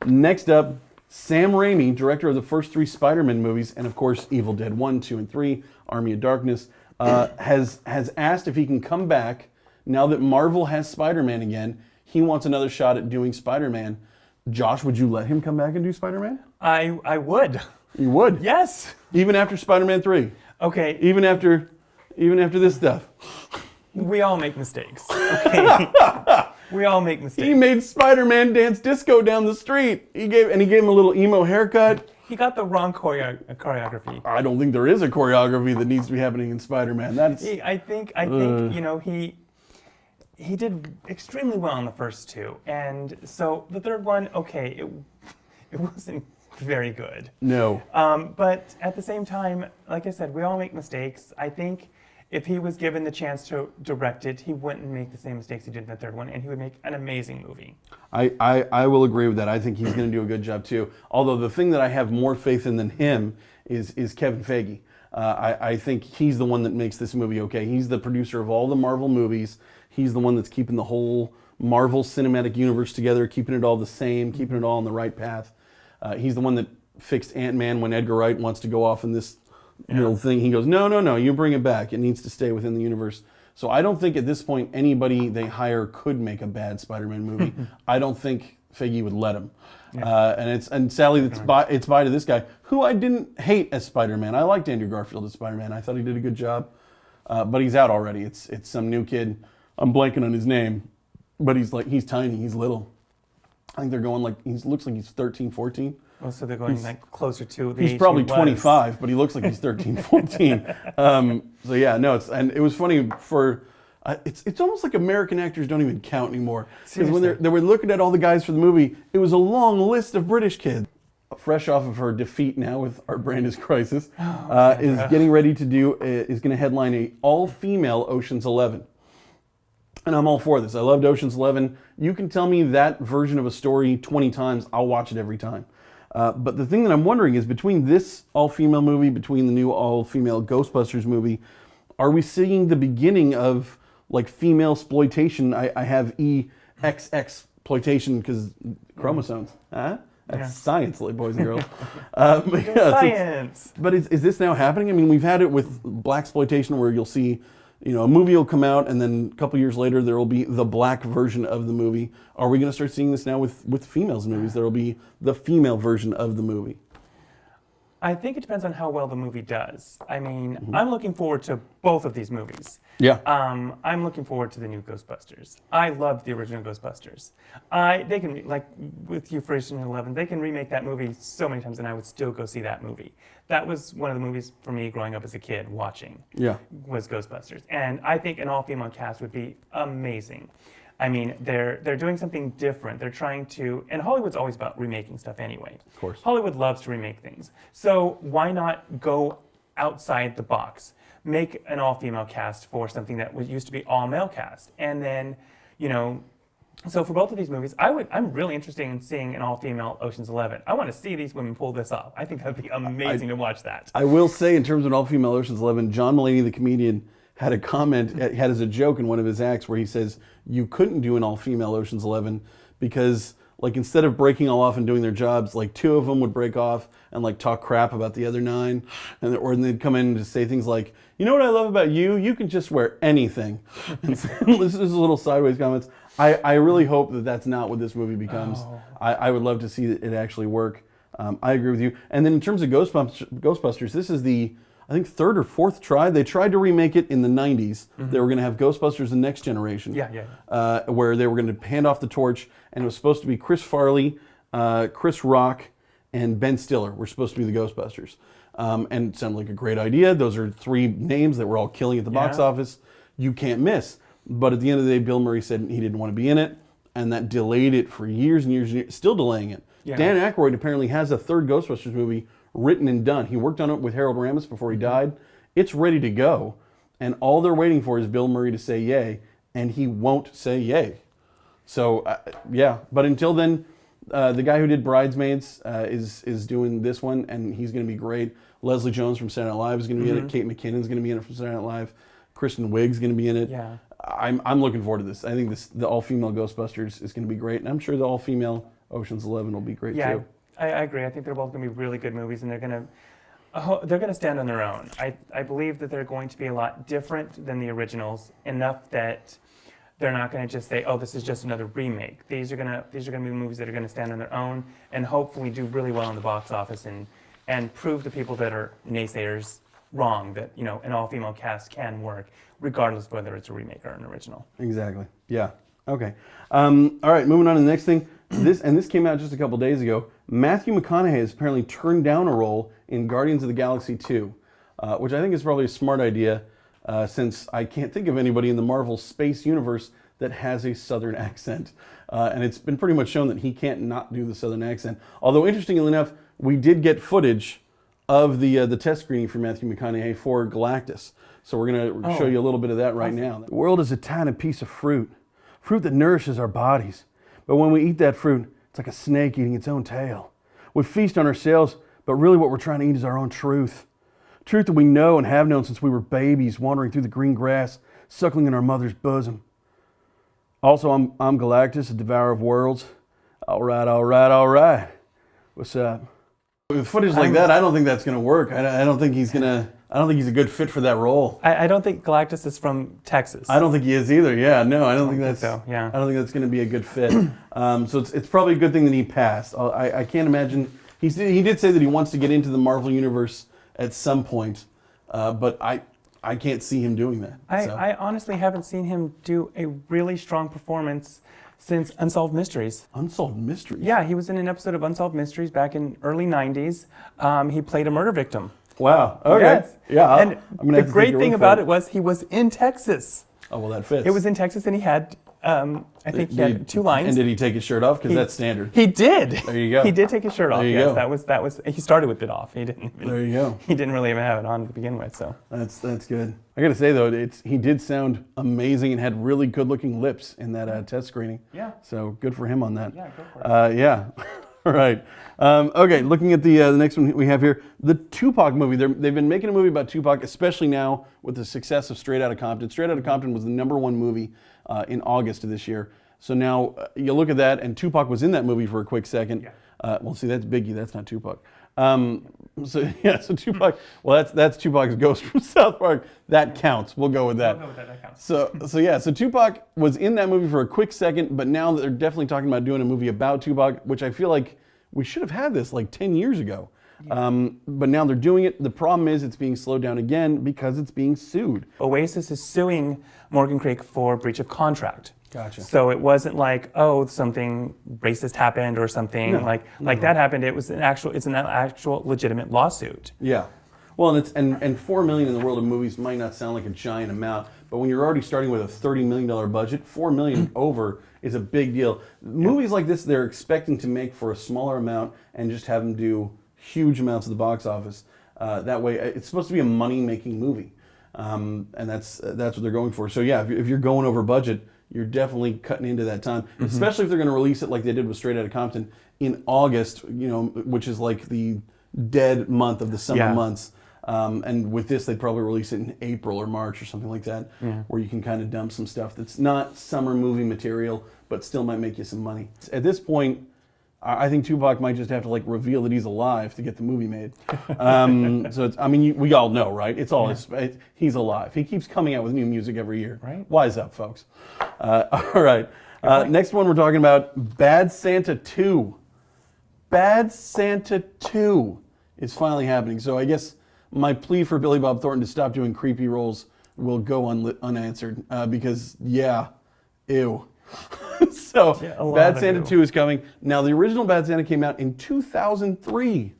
Speaker 1: Next up, Sam Raimi, director of the first 3 Spider-Man movies, and of course Evil Dead 1, 2, and 3, Army of Darkness, has asked if he can come back. Now that Marvel has Spider-Man again, he wants another shot at doing Spider-Man. Josh, would you let him come back and do Spider-Man?
Speaker 12: I would.
Speaker 1: You would?
Speaker 12: Yes.
Speaker 1: Even after Spider-Man 3?
Speaker 12: Okay.
Speaker 1: Even after this stuff?
Speaker 12: We all make mistakes. Okay? We all make mistakes.
Speaker 1: He made Spider-Man dance disco down the street. He gave him a little emo haircut.
Speaker 12: He got the wrong choreography.
Speaker 1: I don't think there is a choreography that needs to be happening in Spider-Man.
Speaker 12: I think you know, he did extremely well in the first two, and so the third one, okay, it wasn't very good.
Speaker 1: No.
Speaker 12: But at the same time, like I said, we all make mistakes. I think if he was given the chance to direct it, he wouldn't make the same mistakes he did in the third one, and he would make an amazing movie.
Speaker 1: I will agree with that. I think he's going to do a good job too. Although the thing that I have more faith in than him is Kevin Feige. I think he's the one that makes this movie okay. He's the producer of all the Marvel movies. He's the one that's keeping the whole Marvel Cinematic Universe together, keeping it all the same, keeping it all on the right path. He's the one that fixed Ant-Man when Edgar Wright wants to go off in this little thing. He goes, no, you bring it back. It needs to stay within the universe. So I don't think at this point anybody they hire could make a bad Spider-Man movie. I don't think Feige would let him. Yeah. And sadly it's by to this guy, who I didn't hate as Spider-Man. I liked Andrew Garfield as Spider-Man. I thought he did a good job. But he's out already. It's some new kid. I'm blanking on his name, but he's tiny, he's little. I think they're going looks like he's 13, 14.
Speaker 12: Oh, so they're going closer to the
Speaker 1: He's
Speaker 12: age
Speaker 1: probably
Speaker 12: he was.
Speaker 1: 25, but he looks like he's 13, 14. So yeah, no, it was funny for, it's almost like American actors don't even count anymore. Because when they were looking at all the guys for the movie, it was a long list of British kids. Fresh off of her defeat now with Our Brand is Crisis, is getting ready to is going to headline a all-female Ocean's 11. And I'm all for this. I loved Ocean's 11. You can tell me that version of a story 20 times, I'll watch it every time. But the thing that I'm wondering is between this all-female movie, between the new all-female Ghostbusters movie, are we seeing the beginning of like female exploitation? I have EXX-ploitation because chromosomes. Huh? That's science, boys and girls.
Speaker 12: Science!
Speaker 1: But is this now happening? I mean, we've had it with blaxploitation where you'll see, a movie will come out and then a couple years later there will be the black version of the movie. Are we going to start seeing this now with females in movies? There will be the female version of the movie.
Speaker 12: I think it depends on how well the movie does. I mean, I'm looking forward to both of these movies.
Speaker 1: Yeah.
Speaker 12: I'm looking forward to the new Ghostbusters. I loved the original Ghostbusters. They can, like with Ocean 11, they can remake that movie so many times and I would still go see that movie. That was one of the movies for me growing up as a kid watching.
Speaker 1: Yeah.
Speaker 12: Was Ghostbusters. And I think an all-female cast would be amazing. I mean, they're doing something different. They're trying to, and Hollywood's always about remaking stuff anyway.
Speaker 1: Of course.
Speaker 12: Hollywood loves to remake things. So why not go outside the box? Make an all-female cast for something that used to be all-male cast. And then, so for both of these movies, I'm really interested in seeing an all-female Ocean's 11. I want to see these women pull this off. I think that would be amazing to watch that.
Speaker 1: I will say, in terms of an all-female Ocean's 11, John Mulaney, the comedian, had a comment, had as a joke in one of his acts where he says, you couldn't do an all-female Ocean's 11 because, like, instead of breaking all off and doing their jobs, like, 2 of them would break off and, like, talk crap about the other 9, or they'd come in and just say things like, you know what I love about you? You can just wear anything. And so, this is a little sideways comments. I really hope that that's not what this movie becomes.
Speaker 12: Oh.
Speaker 1: I would love to see it actually work. I agree with you. And then in terms of Ghostbusters, this is the, I think, 3rd or 4th try. They tried to remake it in the 90s. They were going to have Ghostbusters The Next Generation. Where they were going to hand off the torch, and it was supposed to be Chris Farley, Chris Rock, and Ben Stiller were supposed to be the Ghostbusters. And it sounded like a great idea. Those are 3 names that were all killing at the box office. You can't miss. But at the end of the day, Bill Murray said he didn't want to be in it, and that delayed it for years and years and years, still delaying it.
Speaker 12: Yeah.
Speaker 1: Dan Aykroyd apparently has a 3rd Ghostbusters movie written and done. He worked on it with Harold Ramis before he died. It's ready to go, and all they're waiting for is Bill Murray to say yay, and he won't say yay. So, yeah. But until then, the guy who did Bridesmaids is doing this one, and he's going to be great. Leslie Jones from Saturday Night Live is going to be in it. Kate McKinnon's going to be in it from Saturday Night Live. Kristen Wiig's going to be in it.
Speaker 12: Yeah.
Speaker 1: I'm looking forward to this. I think the all-female Ghostbusters is going to be great, and I'm sure the all-female Ocean's 11 will be great too.
Speaker 12: I agree. I think they're both going to be really good movies, and they're going to stand on their own. I believe that they're going to be a lot different than the originals, enough that they're not going to just say, "Oh, this is just another remake." These are going to be movies that are going to stand on their own and hopefully do really well in the box office and prove to people that are naysayers wrong that, you know, an all-female cast can work, regardless of whether it's a remake or an original.
Speaker 1: Exactly. Yeah. Okay. All right. Moving on to the next thing. This came out just a couple days ago. Matthew McConaughey has apparently turned down a role in Guardians of the Galaxy 2, which I think is probably a smart idea, since I can't think of anybody in the Marvel space universe that has a Southern accent. And it's been pretty much shown that he can't not do the Southern accent. Although, interestingly enough, we did get footage of the test screening for Matthew McConaughey for Galactus. So we're going to show you a little bit of that right now. The world is a tiny piece of fruit that nourishes our bodies. But when we eat that fruit, it's like a snake eating its own tail. We feast on ourselves, but really what we're trying to eat is our own truth. Truth that we know and have known since we were babies, wandering through the green grass, suckling in our mother's bosom. Also, I'm Galactus, a devourer of worlds. All right. What's up? With footage like that, I don't think that's going to work. I don't think he's a good fit for that role.
Speaker 12: I don't think Galactus is from Texas.
Speaker 1: I don't think he is either. Yeah, no, I don't think that's.
Speaker 12: So, yeah.
Speaker 1: I don't think that's going to be a good fit. So it's probably a good thing that he passed. I can't imagine. He did say that he wants to get into the Marvel universe at some point, but I can't see him doing that.
Speaker 12: I honestly haven't seen him do a really strong performance since Unsolved Mysteries.
Speaker 1: Unsolved Mysteries?
Speaker 12: Yeah, he was in an episode of Unsolved Mysteries back in early 90s. He played a murder victim.
Speaker 1: Wow. Okay.
Speaker 12: Yes.
Speaker 1: Yeah.
Speaker 12: And the great thing about it was he was in Texas.
Speaker 1: Oh, well, that fits.
Speaker 12: It was in Texas, and he had, I think he had 2 lines.
Speaker 1: And did he take his shirt off? Because that's standard.
Speaker 12: He did.
Speaker 1: There you go.
Speaker 12: He did take his shirt off.
Speaker 1: There you
Speaker 12: yes,
Speaker 1: go.
Speaker 12: that was. He started with it off. He didn't.
Speaker 1: There you go.
Speaker 12: He didn't really even have it on to begin with. So
Speaker 1: that's good. I got to say though, he did sound amazing and had really good-looking lips in that test screening.
Speaker 12: Yeah.
Speaker 1: So good for him on that.
Speaker 12: Yeah, go for it.
Speaker 1: Yeah. All right. Okay, looking at the next one we have here, the Tupac movie. They've been making a movie about Tupac, especially now with the success of Straight Outta Compton. Straight Outta Compton was the #1 movie in August of this year. So now you look at that, and Tupac was in that movie for a quick second.
Speaker 12: Yeah.
Speaker 1: Well, see, that's Biggie. That's not Tupac. So Tupac. Well, that's Tupac's ghost from South Park. That counts. We'll go with that.
Speaker 12: We'll go with that. That counts.
Speaker 1: So Tupac was in that movie for a quick second, but now they're definitely talking about doing a movie about Tupac, which I feel like we should have had this like 10 years ago. Yeah. But now they're doing it. The problem is it's being slowed down again because it's being sued.
Speaker 12: Oasis is suing Morgan Creek for breach of contract.
Speaker 1: Gotcha.
Speaker 12: So it wasn't like, oh, something racist happened or something like that happened. It's an actual legitimate lawsuit.
Speaker 1: Yeah. Well, and $4 million in the world of movies might not sound like a giant amount, but when you're already starting with a $30 million budget, $4 million over is a big deal. Movies like this, they're expecting to make for a smaller amount and just have them do huge amounts at the box office. That way, it's supposed to be a money-making movie, and that's what they're going for. So yeah, if you're going over budget, you're definitely cutting into that time, especially if they're going to release it like they did with Straight Outta Compton in August, which is like the dead month of the summer months. And with this, they'd probably release it in April or March or something like that, where you can kind of dump some stuff that's not summer movie material, but still might make you some money. At this point, I think Tupac might just have to like reveal that he's alive to get the movie made. So we all know, right? It's all he's alive. He keeps coming out with new music every year.
Speaker 12: Right.
Speaker 1: Wise up, folks. All right. Next one we're talking about, Bad Santa 2. Bad Santa 2 is finally happening. So I guess my plea for Billy Bob Thornton to stop doing creepy roles will go unanswered because, ew. So, Bad Santa 2 is coming. Now, the original Bad Santa came out in 2003.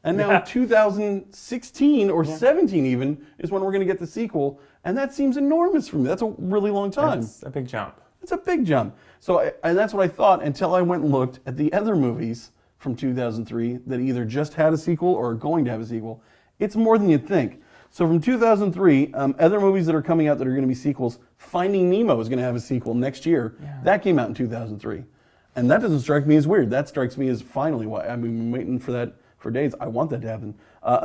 Speaker 1: And now in 2016 or 17 even is when we're going to get the sequel. And that seems enormous for me. That's a really long time.
Speaker 12: That's a big jump.
Speaker 1: It's a big jump. So, and that's what I thought until I went and looked at the other movies from 2003 that either just had a sequel or are going to have a sequel. It's more than you'd think. So from 2003, other movies that are coming out that are going to be sequels, Finding Nemo is going to have a sequel next year. Yeah. That came out in 2003. And that doesn't strike me as weird. That strikes me as finally why I've been waiting for that for days. I want that to happen.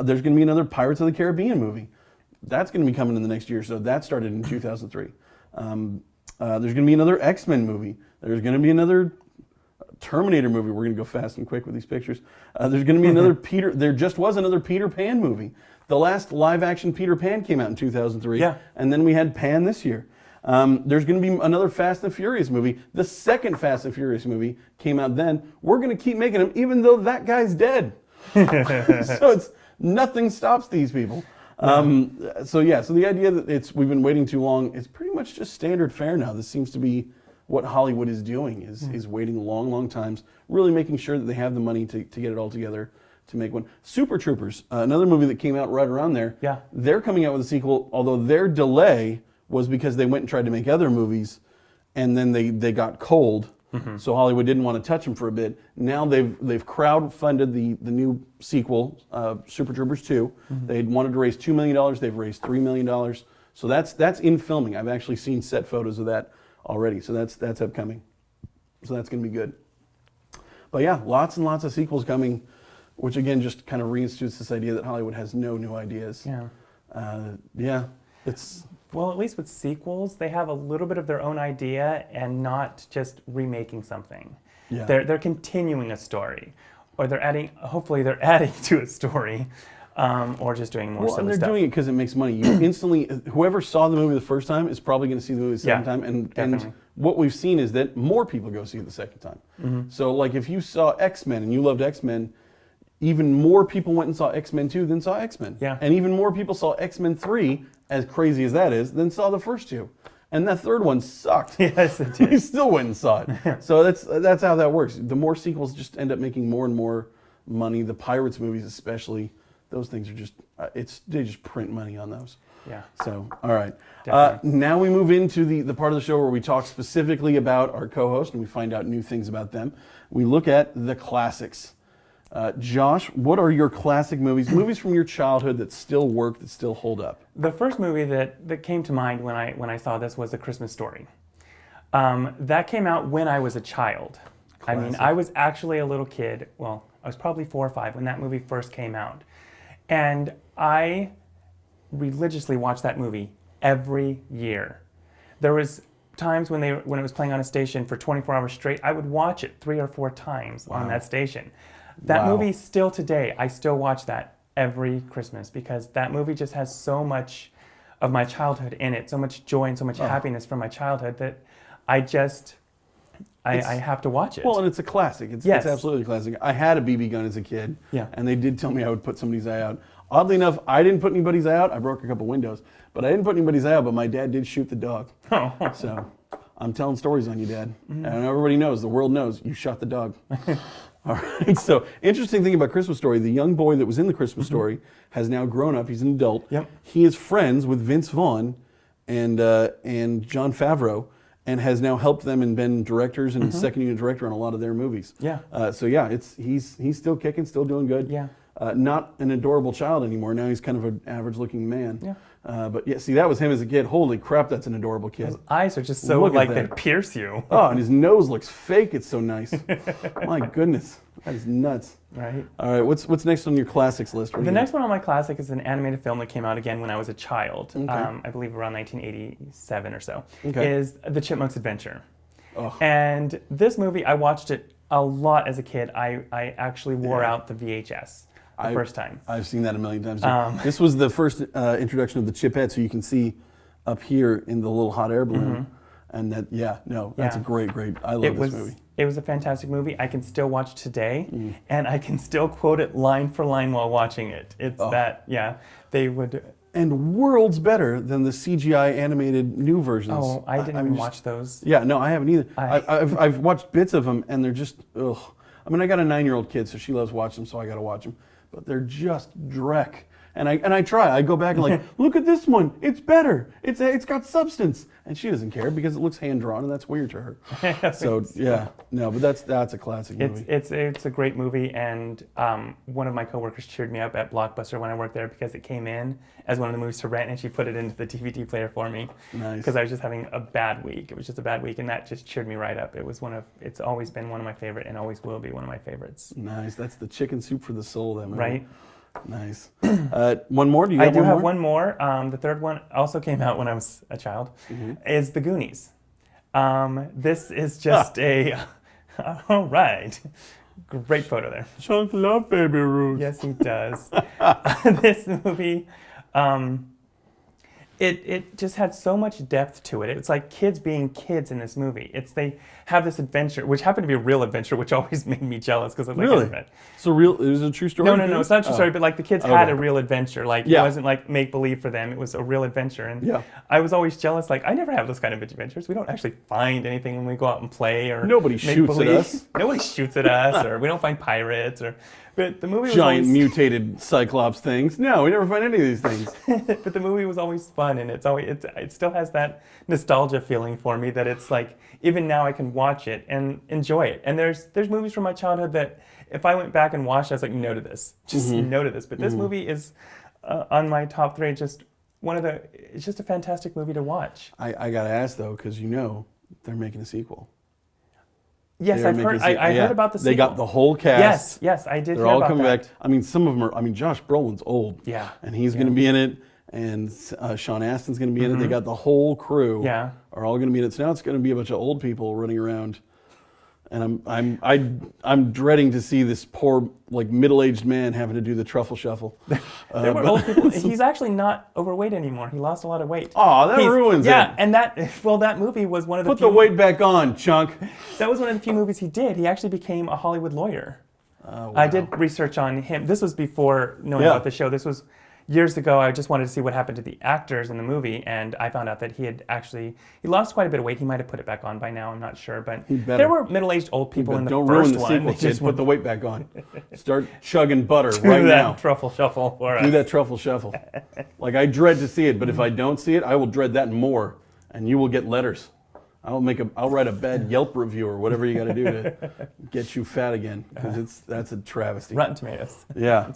Speaker 1: There's going to be another Pirates of the Caribbean movie. That's going to be coming in the next year. So that started in 2003. There's going to be another X-Men movie. There's going to be another Terminator movie. We're going to go fast and quick with these pictures. There's going to be another there just was another Peter Pan movie. The last live-action Peter Pan came out in 2003, and then we had Pan this year. There's going to be another Fast and Furious movie. The second Fast and Furious movie came out then. We're going to keep making them, even though that guy's dead. So nothing stops these people. So the idea that we've been waiting too long, it's pretty much just standard fare now. This seems to be what Hollywood is doing, is waiting long times, really making sure that they have the money to get it all together to make one. Super Troopers, another movie that came out right around there.
Speaker 12: Yeah.
Speaker 1: They're coming out with a sequel, although their delay was because they went and tried to make other movies, and then they got cold. So Hollywood didn't want to touch them for a bit. Now they've crowdfunded the new sequel, Super Troopers 2. They wanted to raise $2 million. They've raised $3 million. So that's in filming. I've actually seen set photos of that already. So that's upcoming. So that's going to be good. But yeah, lots and lots of sequels coming, which again just kind of reinstitutes this idea that Hollywood has no new ideas.
Speaker 12: Yeah.
Speaker 1: It's...
Speaker 12: Well, at least with sequels, they have a little bit of their own idea and not just remaking something.
Speaker 1: Yeah.
Speaker 12: They're continuing a story, or hopefully they're adding to a story, or just doing more silly
Speaker 1: and they're
Speaker 12: stuff.
Speaker 1: doing it because it makes money. You instantly, whoever saw the movie the first time is probably going to see the movie the second time, and what we've seen is that more people go see it the second time. So like if you saw X-Men and you loved X-Men, even more people went and saw X-Men 2 than saw X-Men.
Speaker 12: Yeah.
Speaker 1: And even more people saw X-Men 3, as crazy as that is, than saw the first two. And that third one sucked.
Speaker 12: Yes, it did.
Speaker 1: You still went and saw it. So that's how that works. The more sequels just end up making more and more money. The Pirates movies especially, those things are just, they just print money on those.
Speaker 12: Yeah.
Speaker 1: So, all right.
Speaker 12: Definitely.
Speaker 1: Now we move into the part of the show where we talk specifically about our co-host and we find out new things about them. We look at the classics. Josh, what are your classic movies? Movies from your childhood that still work, that still hold up?
Speaker 12: The first movie that came to mind when I saw this was A Christmas Story. That came out when I was a child.
Speaker 1: Classic.
Speaker 12: I mean, I was actually a little kid. Well, I was probably 4 or 5 when that movie first came out. And I religiously watched that movie every year. There was times when it was playing on a station for 24 hours straight, I would watch it 3 or 4 times on that station. That movie, still today, I still watch that every Christmas because that movie just has so much of my childhood in it, so much joy and so much happiness from my childhood that I have to watch it.
Speaker 1: Well, and it's a classic. It's absolutely a classic. I had a BB gun as a kid, and they did tell me I would put somebody's eye out. Oddly enough, I didn't put anybody's eye out. I broke a couple windows, but I didn't put anybody's eye out, but my dad did shoot the dog. So I'm telling stories on you, Dad. And everybody knows, the world knows, you shot the dog. All right, so interesting thing about Christmas Story, the young boy that was in the Christmas Story has now grown up, he's an adult.
Speaker 12: Yep.
Speaker 1: He is friends with Vince Vaughn and Jon Favreau and has now helped them and been directors and second unit director on a lot of their movies.
Speaker 12: Yeah.
Speaker 1: He's still kicking, still doing good.
Speaker 12: Yeah.
Speaker 1: Not an adorable child anymore, now he's kind of an average looking man.
Speaker 12: Yeah.
Speaker 1: But yeah, see, that was him as a kid. Holy crap, that's an adorable kid.
Speaker 12: His eyes are just so like they pierce you.
Speaker 1: Oh, and his nose looks fake. It's so nice. My goodness, that is nuts.
Speaker 12: Right.
Speaker 1: All right, what's next on your classics list?
Speaker 12: The next one on my classic is an animated film that came out again when I was a child.
Speaker 1: Okay.
Speaker 12: I believe around 1987 or so.
Speaker 1: Okay.
Speaker 12: Is The Chipmunk's Adventure.
Speaker 1: Oh.
Speaker 12: And this movie, I watched it a lot as a kid. I actually wore out the VHS. First time.
Speaker 1: I've seen that a million times. This was the first introduction of the chipette, so you can see up here in the little hot air balloon. And that's a great, I love this movie.
Speaker 12: It was a fantastic movie. I can still watch today, and I can still quote it line for line while watching it. It's they would...
Speaker 1: And worlds better than the CGI animated new versions.
Speaker 12: Oh, I didn't even watch those.
Speaker 1: Yeah, no, I haven't either. I've watched bits of them, and they're just, ugh. I mean, I got a 9-year-old kid, so she loves watching them, so I got to watch them. But they're just dreck. And I try. I go back and like, look at this one. It's better. It's got substance. And she doesn't care because it looks hand drawn, and that's weird to her. So yeah, no, but that's a classic movie.
Speaker 12: It's a great movie, and one of my coworkers cheered me up at Blockbuster when I worked there because it came in as one of the movies to rent, and she put it into the DVD player for me.
Speaker 1: Nice.
Speaker 12: Because I was just having a bad week. It was just a bad week, and that just cheered me right up. It's always been one of my favorite, and always will be one of my favorites.
Speaker 1: Nice. That's the chicken soup for the soul. That movie.
Speaker 12: Right.
Speaker 1: Nice. One more? Do you
Speaker 12: I
Speaker 1: have
Speaker 12: do
Speaker 1: one
Speaker 12: have
Speaker 1: more?
Speaker 12: one more. The third one also came out when I was a child. Is The Goonies. This is just all right. Great photo there.
Speaker 1: Chunk love Baby Ruth.
Speaker 12: Yes, he does. This movie, it just had so much depth to it. It's like kids being kids in this movie. They have this adventure, which happened to be a real adventure, which always made me jealous because I was like,
Speaker 1: Really?
Speaker 12: wait a minute.
Speaker 1: So it was a true story?
Speaker 12: No, it's not a true story, but like the kids had a real adventure. Like
Speaker 1: Yeah.
Speaker 12: it wasn't like make believe for them. It was a real adventure. And
Speaker 1: Yeah.
Speaker 12: I was always jealous. Like I never have those kind of adventures. We don't actually find anything when we go out and play or
Speaker 1: Nobody
Speaker 12: make
Speaker 1: shoots at
Speaker 12: believe.
Speaker 1: us.
Speaker 12: Nobody shoots at us, or we don't find pirates, or. But the movie was
Speaker 1: Giant
Speaker 12: always,
Speaker 1: mutated Cyclops things. No, we never find any of these things.
Speaker 12: but the movie was always fun, and it still has that nostalgia feeling for me that it's like even now I can watch it and enjoy it. And there's movies from my childhood that if I went back and watched, I was like, no to this, just no to this. But this movie is on my top 3. Just it's just a fantastic movie to watch.
Speaker 1: I gotta ask though, because they're making a sequel.
Speaker 12: Yes, I've heard. I heard about the sequel.
Speaker 1: They got the whole cast.
Speaker 12: Yes, I did.
Speaker 1: They're
Speaker 12: hear
Speaker 1: all
Speaker 12: about
Speaker 1: coming
Speaker 12: that.
Speaker 1: back. I mean, some of them are. I mean, Josh Brolin's old.
Speaker 12: Yeah.
Speaker 1: And he's going to be in it, and Sean Astin's going to be in it. They got the whole crew.
Speaker 12: Yeah.
Speaker 1: Are all going to be in it. So now it's going to be a bunch of old people running around, and I'm dreading to see this poor middle-aged man having to do the truffle shuffle.
Speaker 12: There were old people. He's actually not overweight anymore. He lost a lot of weight.
Speaker 1: Oh, that ruins it.
Speaker 12: Yeah, and that movie was one of the
Speaker 1: Put the weight back on, chunk.
Speaker 12: That was one of the few movies he did. He actually became a Hollywood lawyer.
Speaker 1: Wow.
Speaker 12: I did research on him. This was before knowing about the show. This was years ago. I just wanted to see what happened to the actors in the movie, and I found out that he lost quite a bit of weight. He might have put it back on by now. I'm not sure, but there were middle-aged old people in the
Speaker 1: Don't
Speaker 12: first
Speaker 1: ruin the
Speaker 12: one.
Speaker 1: sequel,
Speaker 12: They
Speaker 1: kids.
Speaker 12: just
Speaker 1: Put the weight back on. Start chugging butter
Speaker 12: do
Speaker 1: right
Speaker 12: that
Speaker 1: now.
Speaker 12: truffle shuffle for us.
Speaker 1: Do that truffle shuffle. I dread to see it, but if I don't see it, I will dread that more, and you will get letters. I'll write a bad Yelp review or whatever you got to do to get you fat again, because that's a travesty.
Speaker 12: Rotten Tomatoes.
Speaker 1: Yeah.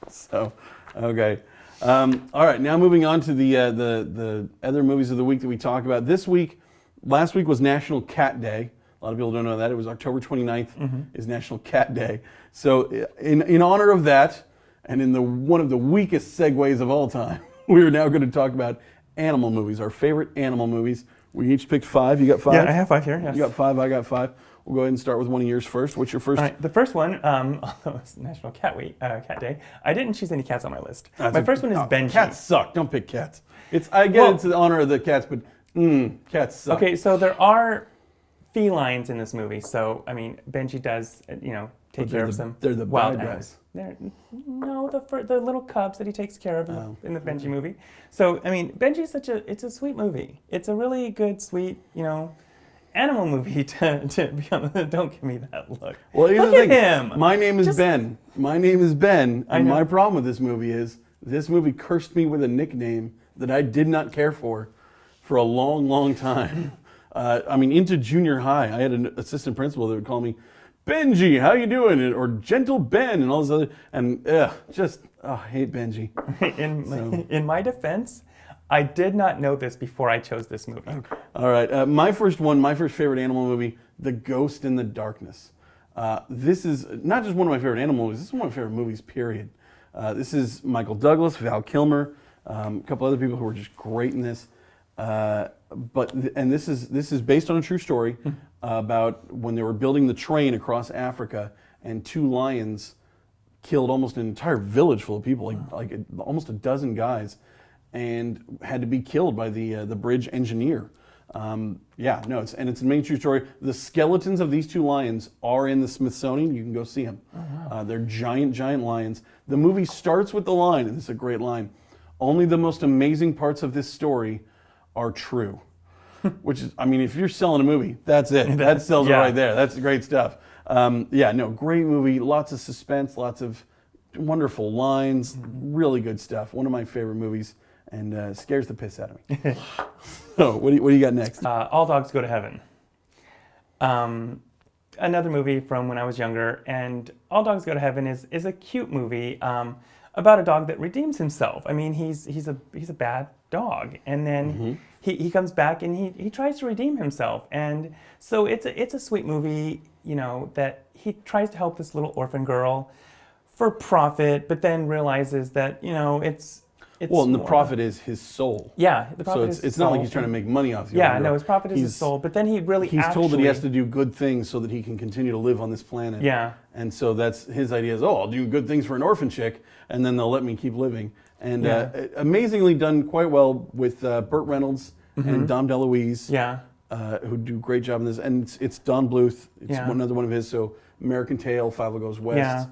Speaker 1: So, okay. All right. Now moving on to the other movies of the week that we talk about. Last week was National Cat Day. A lot of people don't know that. It was October 29th is National Cat Day. So in honor of that, and in one of the weakest segues of all time, we are now going to talk about animal movies, our favorite animal movies. We each picked 5. You got 5?
Speaker 12: Yeah, I have 5 here. Yes.
Speaker 1: You got 5. I got 5. We'll go ahead and start with one of yours first. What's your first?
Speaker 12: All right, the first one, although it's National Cat Day, I didn't choose any cats on my list. My first one is Benji.
Speaker 1: Cats suck. Don't pick cats. I get it's in honor of the cats, but cats suck.
Speaker 12: Okay, so there are felines in this movie. So I mean, Benji does take care of some.
Speaker 1: They're the
Speaker 12: wild
Speaker 1: bad
Speaker 12: animals.
Speaker 1: guys.
Speaker 12: The little cubs that he takes care of in the Benji movie. So I mean, Benji's it's a sweet movie. It's a really good, sweet, animal movie to be honest. Don't give me that look.
Speaker 1: Well,
Speaker 12: look at him.
Speaker 1: My name is Ben. My name is Ben, and my problem with this movie is this movie cursed me with a nickname that I did not care for a long, long time. Into junior high, I had an assistant principal that would call me Benji, how you doing? Or Gentle Ben, and all this other, and I hate Benji.
Speaker 12: In my defense, I did not know this before I chose this movie.
Speaker 1: Okay. All right, my first favorite animal movie, The Ghost in the Darkness. This is not just one of my favorite animal movies, this is one of my favorite movies, period. This is Michael Douglas, Val Kilmer, a couple other people who were just great in this. This is based on a true story about when they were building the train across Africa, and 2 lions killed almost an entire village full of people, almost a dozen guys, and had to be killed by the bridge engineer. It's a main true story. The skeletons of these 2 lions are in the Smithsonian. You can go see them. Oh, wow. They're giant lions. The movie starts with the line, and this is a great line: "Only the most amazing parts of this story are true." Which is, if you're selling a movie, that's it. That sells it right there. That's great stuff. Great movie. Lots of suspense, lots of wonderful lines, really good stuff. One of my favorite movies, and scares the piss out of me. So, what do you got next?
Speaker 12: All Dogs Go to Heaven. Another movie from when I was younger, and All Dogs Go to Heaven is a cute movie about a dog that redeems himself. I mean, he's a bad dog, and then he comes back and he tries to redeem himself, and so it's a sweet movie, that he tries to help this little orphan girl for profit, but then realizes that it's
Speaker 1: the profit is his soul.
Speaker 12: Yeah, the profit is his
Speaker 1: it's not like he's trying to make money off you.
Speaker 12: Yeah, no, his profit is his soul, but then he's
Speaker 1: told that he has to do good things so that he can continue to live on this planet.
Speaker 12: Yeah.
Speaker 1: And so that's his idea is, I'll do good things for an orphan chick, and then they'll let me keep living. and amazingly done quite well with Burt Reynolds and Dom DeLuise.
Speaker 12: Yeah.
Speaker 1: Who do a great job in this, and it's Don Bluth. It's another one of his. So American Tail, Five Goes West,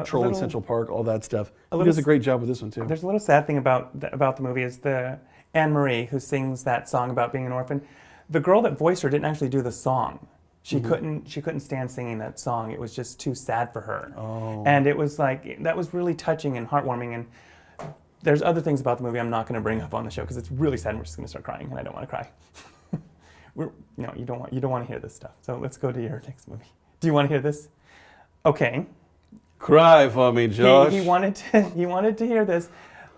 Speaker 1: Troll in Central Park, all that stuff. He does a great job with this one too.
Speaker 12: There's a little sad thing about the movie is the Anne Marie who sings that song about being an orphan. The girl that voiced her didn't actually do the song. She couldn't stand singing that song. It was just too sad for her.
Speaker 1: Oh.
Speaker 12: And it was like that was really touching and heartwarming. And there's other things about the movie I'm not going to bring up on the show because it's really sad and we're just going to start crying and I don't want to cry. You don't want to hear this stuff. So let's go to your next movie. Do you want to hear this? Okay.
Speaker 1: Cry for me, Josh.
Speaker 12: He wanted to hear this.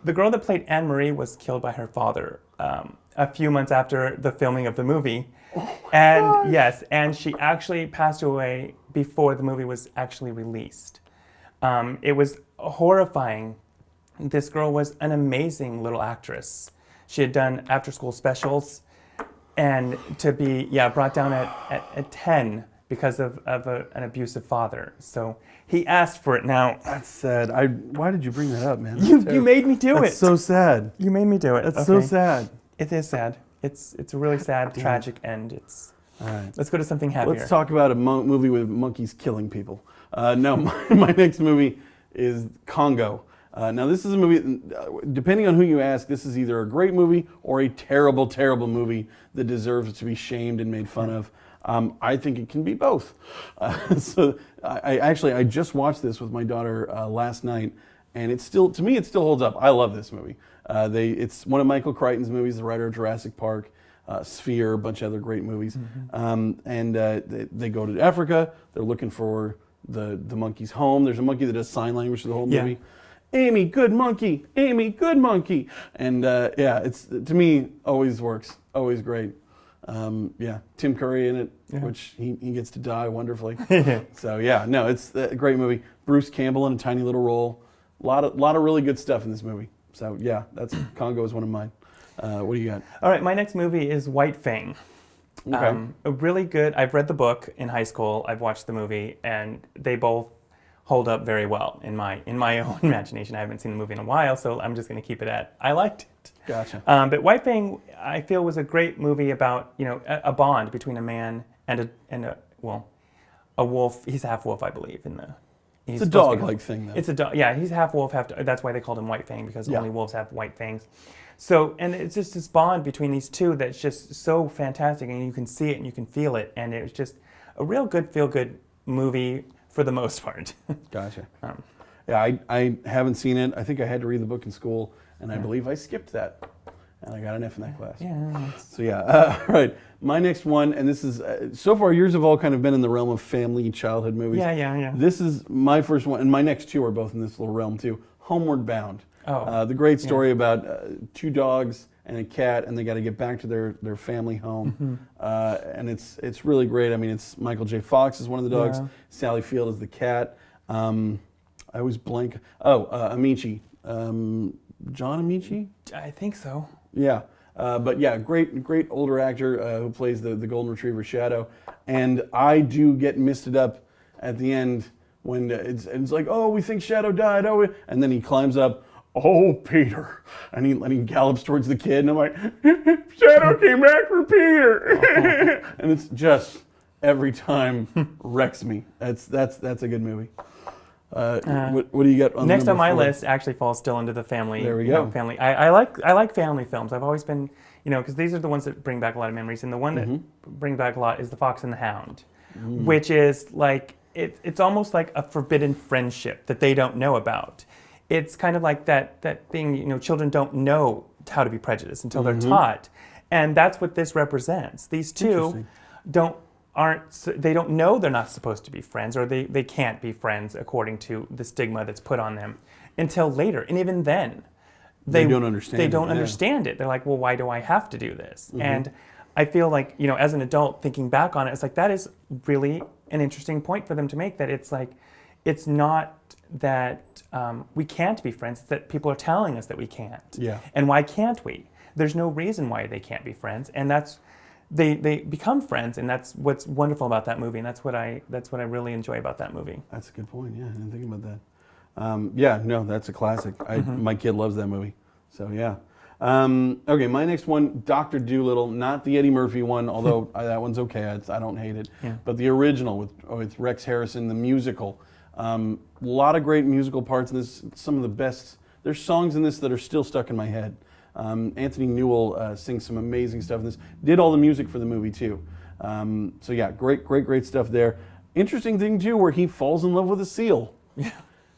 Speaker 12: The girl that played Anne Marie was killed by her father a few months after the filming of the movie. And yes, and she actually passed away before the movie was actually released. It was horrifying. This girl was an amazing little actress. She had done after-school specials, and to be brought down at 10 because of an abusive father. So he asked for it now.
Speaker 1: That's sad. Why did you bring that up, man?
Speaker 12: You made me do it.
Speaker 1: That's so sad.
Speaker 12: You made me do it.
Speaker 1: That's so sad.
Speaker 12: It is sad. It's a really sad, tragic end.
Speaker 1: All right.
Speaker 12: Let's go to something happier.
Speaker 1: Let's talk about a movie with monkeys killing people. No, my next movie is Congo. Now, this is a movie, depending on who you ask, this is either a great movie or a terrible, terrible movie that deserves to be shamed and made fun of. I think it can be both. So I just watched this with my daughter last night, and to me, it still holds up. I love this movie. It's one of Michael Crichton's movies, the writer of Jurassic Park, Sphere, a bunch of other great movies. They go to Africa. They're looking for the monkey's home. There's a monkey that does sign language for the whole movie. Amy, good monkey. Amy, good monkey. And it's to me always works. Always great. Tim Curry in it, which he gets to die wonderfully. So it's a great movie. Bruce Campbell in a tiny little role. A lot of really good stuff in this movie. So that's Congo is one of mine. What do you got?
Speaker 12: All right, my next movie is White Fang.
Speaker 1: Okay.
Speaker 12: Really good. I've read the book in high school. I've watched the movie, and they both hold up very well in my own imagination. I haven't seen the movie in a while, so I'm just going to keep it at I liked it.
Speaker 1: Gotcha.
Speaker 12: But White Fang, I feel, was a great movie about a bond between a man and a wolf. He's half wolf, I believe.
Speaker 1: It's a dog-like thing, though.
Speaker 12: It's a dog. Yeah, he's half wolf, that's why they called him White Fang, because only wolves have white fangs. So, and it's just this bond between these two that's just so fantastic, and you can see it and you can feel it, and it was just a real good, feel-good movie for the most part.
Speaker 1: Gotcha. I haven't seen it. I think I had to read the book in school, and I believe I skipped that, and I got an F in that class.
Speaker 12: Yeah.
Speaker 1: So all right. My next one, and this is so far yours have all kind of been in the realm of family childhood movies.
Speaker 12: Yeah.
Speaker 1: This is my first one, and my next two are both in this little realm too. Homeward Bound. The great story about two dogs and a cat, and they got to get back to their family home. And it's really great. I mean, it's Michael J. Fox is one of the dogs.
Speaker 12: Yeah.
Speaker 1: Sally Field is the cat. I always blank. Amici. John Amici?
Speaker 12: I think so.
Speaker 1: Yeah. Great older actor who plays the golden retriever Shadow. And I do get misted up at the end when it's like, oh, we think Shadow died. And then he climbs up. Oh, Peter. And he gallops towards the kid, and I'm like, Shadow came back for Peter. And it's just every time wrecks me. That's a good movie. What do you got on
Speaker 12: next on my
Speaker 1: 4?
Speaker 12: list? Actually falls still into the family.
Speaker 1: There we go.
Speaker 12: Family. I like family films. I've always been, because these are the ones that bring back a lot of memories. And the one that brings back a lot is The Fox and the Hound, which is like it's almost like a forbidden friendship that they don't know about. It's kind of like that thing, children don't know how to be prejudiced until they're taught. And that's what this represents. These two they don't know they're not supposed to be friends, or they can't be friends according to the stigma that's put on them until later. And even then,
Speaker 1: they don't understand
Speaker 12: They don't understand it. They're like, well, why do I have to do this? And I feel like, as an adult thinking back on it, it's like that is really an interesting point for them to make, that it's like, it's not that we can't be friends, it's that people are telling us that we can't.
Speaker 1: Yeah.
Speaker 12: And why can't we? There's no reason why they can't be friends, and they become friends, and that's what's wonderful about that movie, and that's what I really enjoy about that movie.
Speaker 1: That's a good point. Yeah, I didn't think about Yeah, no, that's a classic. My kid loves that movie. So yeah. Okay, my next one, Dr. Dolittle, not the Eddie Murphy one, although that one's okay. I don't hate it.
Speaker 12: Yeah.
Speaker 1: But the original with Rex Harrison, the musical. A lot of great musical parts in this. Some of the best. There's songs in this that are still stuck in my head. Anthony Newell sings some amazing stuff in this. Did all the music for the movie too. So yeah, great stuff there. Interesting thing too, where he falls in love with a seal.
Speaker 12: Yeah.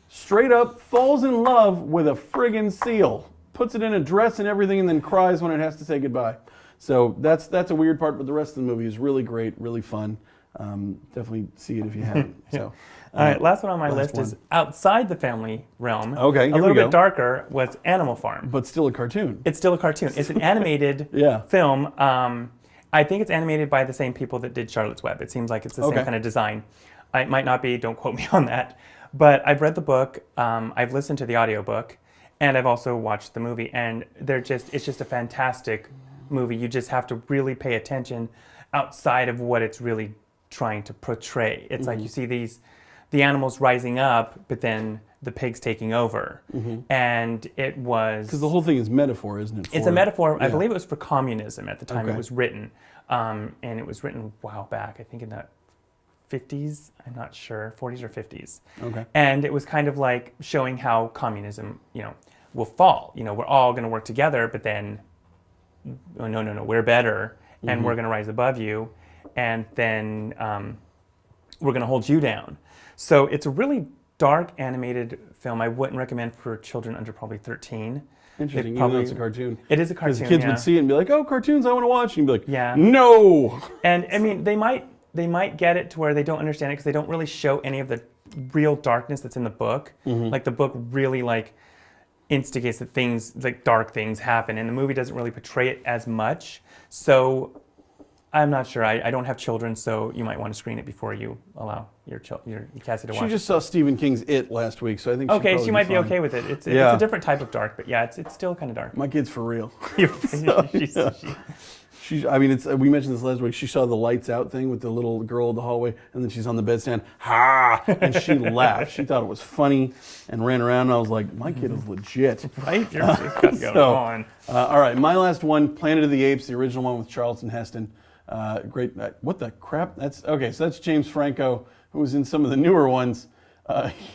Speaker 1: Straight up falls in love with a friggin' seal. Puts it in a dress and everything, and then cries when it has to say goodbye. So that's a weird part, but the rest of the movie is really great, really fun. Definitely see it if you haven't. So,
Speaker 12: all right, last one on my list is outside the family realm.
Speaker 1: Okay,
Speaker 12: a little bit darker was Animal Farm.
Speaker 1: But still a cartoon.
Speaker 12: It's still a cartoon. It's an animated film. I think it's animated by the same people that did Charlotte's Web. It seems like it's the same kind of design. It might not be, don't quote me on that. But I've read the book, I've listened to the audiobook, and I've also watched the movie. And it's just a fantastic movie. You just have to really pay attention outside of what it's really trying to portray. It's like you see the animals rising up, but then the pigs taking over. And it was...
Speaker 1: Because the whole thing is metaphor, isn't it?
Speaker 12: It's a metaphor. I believe it was for communism at the time it was written. And it was written a while back, I think in the 50s, I'm not sure, 40s or 50s.
Speaker 1: Okay.
Speaker 12: And it was kind of like showing how communism, will fall. We're all going to work together, but then, no, we're better, and we're going to rise above you, and then we're going to hold you down. So it's a really dark animated film. I wouldn't recommend for children under probably 13.
Speaker 1: Interesting, even though it's a cartoon.
Speaker 12: It is a cartoon,
Speaker 1: because kids would see it and be like, oh, cartoons, I want to watch. And you'd be like,
Speaker 12: yeah.
Speaker 1: No!
Speaker 12: And I mean, they might get it to where they don't understand it because they don't really show any of the real darkness that's in the book. Like the book really instigates that things, like dark things happen, and the movie doesn't really portray it as much. So I'm not sure. I don't have children, so you might want to screen it before you allow your Cassie to watch it.
Speaker 1: She just saw Stephen King's It last week, so I think
Speaker 12: she might be okay with it. It's a different type of dark, but yeah, it's still kind of dark.
Speaker 1: My kid's for real.
Speaker 12: She,
Speaker 1: I mean, we mentioned this last week. She saw the lights out thing with the little girl in the hallway, and then she's on the bedstand, ha! And she laughed. She thought it was funny and ran around. And I was like, my kid is legit.
Speaker 12: Right? You're just got to go on.
Speaker 1: All right, my last one, Planet of the Apes, the original one with Charlton Heston. Great. What the crap? That's okay. So that's James Franco, who was in some of the newer ones.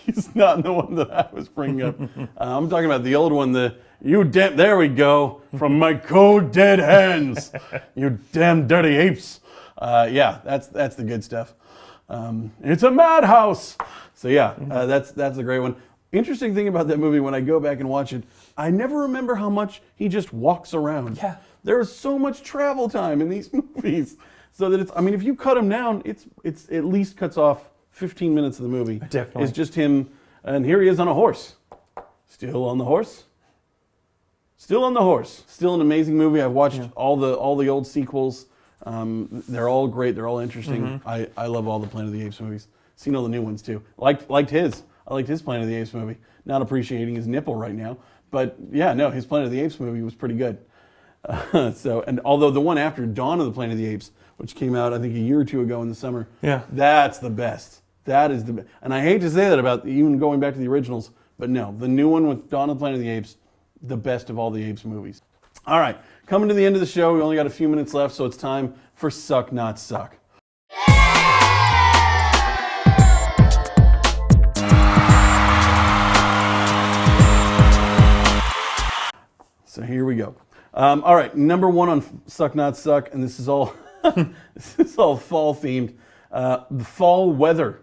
Speaker 1: He's not in the one that I was bringing up. I'm talking about the old one. There we go. From my cold dead hands, you damn dirty apes. Yeah, that's the good stuff. It's a madhouse. So yeah, that's a great one. Interesting thing about that movie, when I go back and watch it, I never remember how much he just walks around.
Speaker 12: Yeah.
Speaker 1: There is so much travel time in these movies, so that if you cut him down, it's at least cuts off 15 minutes of the movie.
Speaker 12: Definitely.
Speaker 1: It's just him, and here he is on a horse. Still on the horse. Still on the horse. Still an amazing movie. I've watched all the old sequels. They're all great. They're all interesting. I love all the Planet of the Apes movies. Seen all the new ones too. Liked his. I liked his Planet of the Apes movie. Not appreciating his nipple right now, but yeah, no, his Planet of the Apes movie was pretty good. And although the one after Dawn of the Planet of the Apes, which came out I think a year or two ago in the summer, that's the best. That is the best. And I hate to say that about even going back to the originals, but no, the new one with Dawn of the Planet of the Apes, the best of all the Apes movies. All right, coming to the end of the show, we only got a few minutes left, so it's time for Suck Not Suck. So here we go. All right, number one on Suck Not Suck, and this is all fall themed. The fall weather.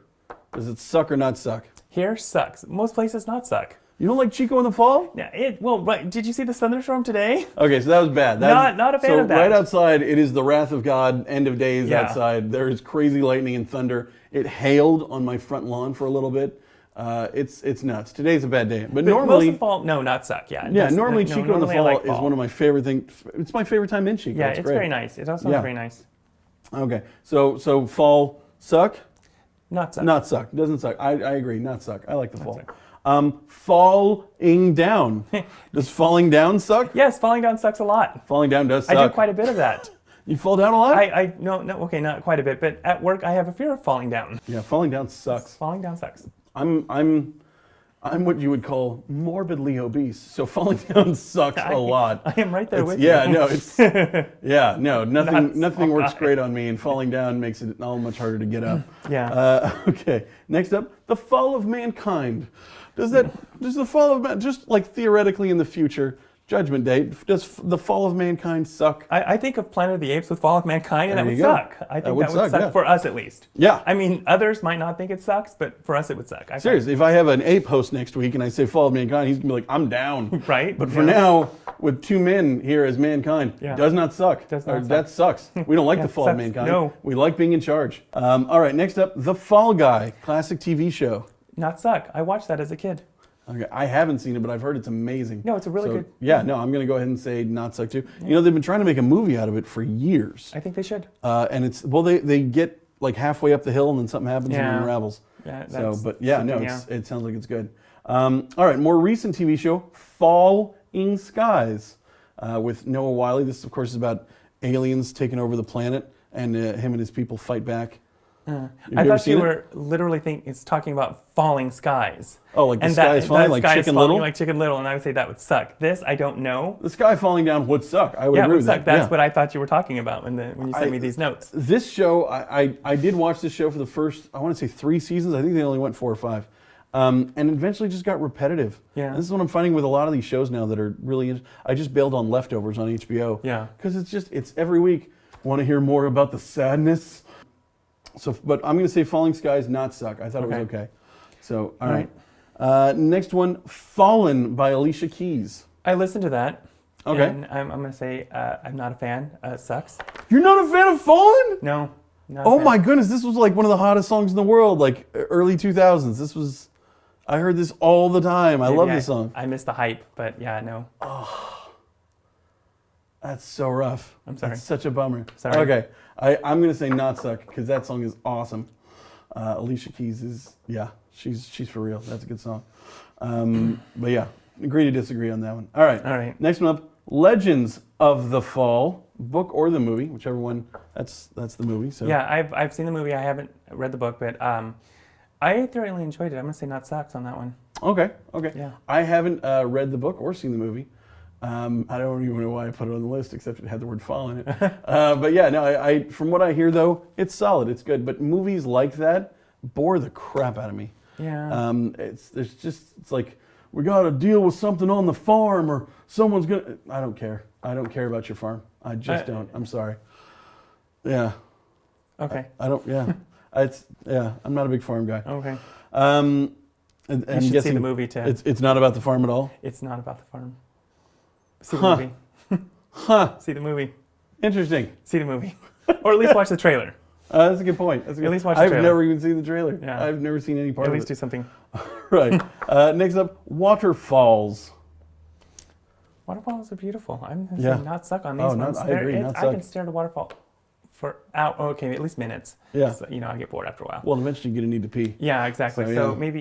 Speaker 1: Does it suck or not suck?
Speaker 12: Here sucks. Most places not suck.
Speaker 1: You don't like Chico in the fall?
Speaker 12: Yeah. Right. Did you see the thunderstorm today?
Speaker 1: Okay, so that was bad.
Speaker 12: Not a fan of that.
Speaker 1: So right outside, it is the wrath of God. End of days outside. There is crazy lightning and thunder. It hailed on my front lawn for a little bit. It's nuts. Today's a bad day, but normally
Speaker 12: most of the fall, not suck. Yeah.
Speaker 1: Normally Chico in the fall is one of my favorite things. It's my favorite time in Chico.
Speaker 12: Yeah, it's very nice. It also sounds very nice.
Speaker 1: Okay, so fall suck.
Speaker 12: Not suck.
Speaker 1: Not suck. Doesn't suck. I agree. Not suck. I like the fall. Falling down. Does falling down suck?
Speaker 12: Yes, falling down sucks a lot.
Speaker 1: Falling down does suck.
Speaker 12: I do quite a bit of that.
Speaker 1: You fall down a lot?
Speaker 12: No, okay, not quite a bit, but at work I have a fear of falling down.
Speaker 1: Yeah, falling down sucks.
Speaker 12: Falling down sucks.
Speaker 1: I'm I'm what you would call morbidly obese, so falling down sucks a lot.
Speaker 12: I am right there with
Speaker 1: you.
Speaker 12: you.
Speaker 1: Nothing works great on me, and falling down makes it all much harder to get up.
Speaker 12: Yeah.
Speaker 1: Okay, next up, the fall of mankind. Does the fall of man, just like theoretically in the future, Judgment Day, does the fall of mankind suck?
Speaker 12: I think of Planet of the Apes with Fall of Mankind, and that would suck. I think that would suck
Speaker 1: yeah.
Speaker 12: for us at least.
Speaker 1: Yeah.
Speaker 12: I mean, others might not think it sucks, but for us it would suck.
Speaker 1: Seriously, if I have an ape host next week and I say Fall of Mankind, he's going to be like, I'm down.
Speaker 12: Right.
Speaker 1: But for now, with two men here as mankind, does not suck. That sucks. We don't like the Fall of Mankind.
Speaker 12: No.
Speaker 1: We like being in charge. All right, next up, The Fall Guy, classic TV show.
Speaker 12: Not suck. I watched that as a kid.
Speaker 1: Okay, I haven't seen it, but I've heard it's amazing.
Speaker 12: No, it's a really good.
Speaker 1: Yeah, no, I'm going to go ahead and say not suck too. Yeah. You know, they've been trying to make a movie out of it for years.
Speaker 12: I think they should.
Speaker 1: And it's, well, they get like halfway up the hill and then something happens and it unravels.
Speaker 12: Yeah,
Speaker 1: it sounds like it's good. All right, more recent TV show, Falling Skies, with Noah Wyle. This, of course, is about aliens taking over the planet, and him and his people fight back.
Speaker 12: I thought you were literally it's talking about falling skies.
Speaker 1: Oh, like the sky is falling, like Chicken Little?
Speaker 12: Like Chicken Little, and I would say that would suck. This, I don't know.
Speaker 1: The sky falling down would suck. I would agree with that.
Speaker 12: That's what I thought you were talking about when you sent me these notes.
Speaker 1: This show, I did watch this show for the first, I want to say 3 seasons. I think they only went 4 or 5. And eventually just got repetitive.
Speaker 12: Yeah.
Speaker 1: And this is what I'm finding with a lot of these shows now that are really, I just bailed on Leftovers on HBO.
Speaker 12: Yeah.
Speaker 1: Because it's every week, want to hear more about the sadness? So, but I'm going to say Falling Skies not suck. I thought it was okay. So, all right. Next one, Fallen by Alicia Keys.
Speaker 12: I listened to that.
Speaker 1: Okay.
Speaker 12: And I'm going to say I'm not a fan. It sucks.
Speaker 1: You're not a fan of Fallen?
Speaker 12: No.
Speaker 1: Oh my goodness, this was like one of the hottest songs in the world, like early 2000s. I heard this all the time. I love this song.
Speaker 12: I missed the hype, but yeah, no.
Speaker 1: Oh, that's so rough.
Speaker 12: I'm sorry.
Speaker 1: That's such a bummer.
Speaker 12: Sorry.
Speaker 1: Okay. I'm going to say not suck because that song is awesome. Alicia Keys is, she's for real. That's a good song. But yeah, agree to disagree on that one. All right. Next one up, Legends of the Fall, book or the movie, whichever one. That's the movie. So
Speaker 12: yeah, I've seen the movie. I haven't read the book, but I thoroughly enjoyed it. I'm going to say not sucks on that one.
Speaker 1: Okay.
Speaker 12: Yeah.
Speaker 1: I haven't read the book or seen the movie. I don't even know why I put it on the list, except it had the word fall in it. But yeah, no, I from what I hear though, it's solid, it's good. But movies like that bore the crap out of me.
Speaker 12: Yeah.
Speaker 1: It's like, we got to deal with something on the farm, or someone's gonna. I don't care. I don't care about your farm. I just don't. I'm sorry. Yeah.
Speaker 12: Okay.
Speaker 1: I don't. Yeah. I'm not a big farm guy.
Speaker 12: Okay.
Speaker 1: And
Speaker 12: you should see the movie too.
Speaker 1: It's not about the farm at all.
Speaker 12: It's not about the farm. See the movie. See the movie.
Speaker 1: Interesting.
Speaker 12: See the movie. Or at least watch the trailer.
Speaker 1: That's a good point. At
Speaker 12: least watch the trailer.
Speaker 1: I've never even seen the trailer.
Speaker 12: Yeah.
Speaker 1: I've never seen any part of it.
Speaker 12: At least do something.
Speaker 1: Right. Next up, Waterfalls.
Speaker 12: Waterfalls are beautiful. I'm going to say not suck on these ones.
Speaker 1: I agree, not
Speaker 12: I
Speaker 1: suck.
Speaker 12: can stare at a waterfall for hours. Okay, at least minutes.
Speaker 1: Yeah.
Speaker 12: So, I get bored after a while.
Speaker 1: Well, eventually you're going to need to pee.
Speaker 12: Yeah, exactly.
Speaker 1: So,
Speaker 12: maybe,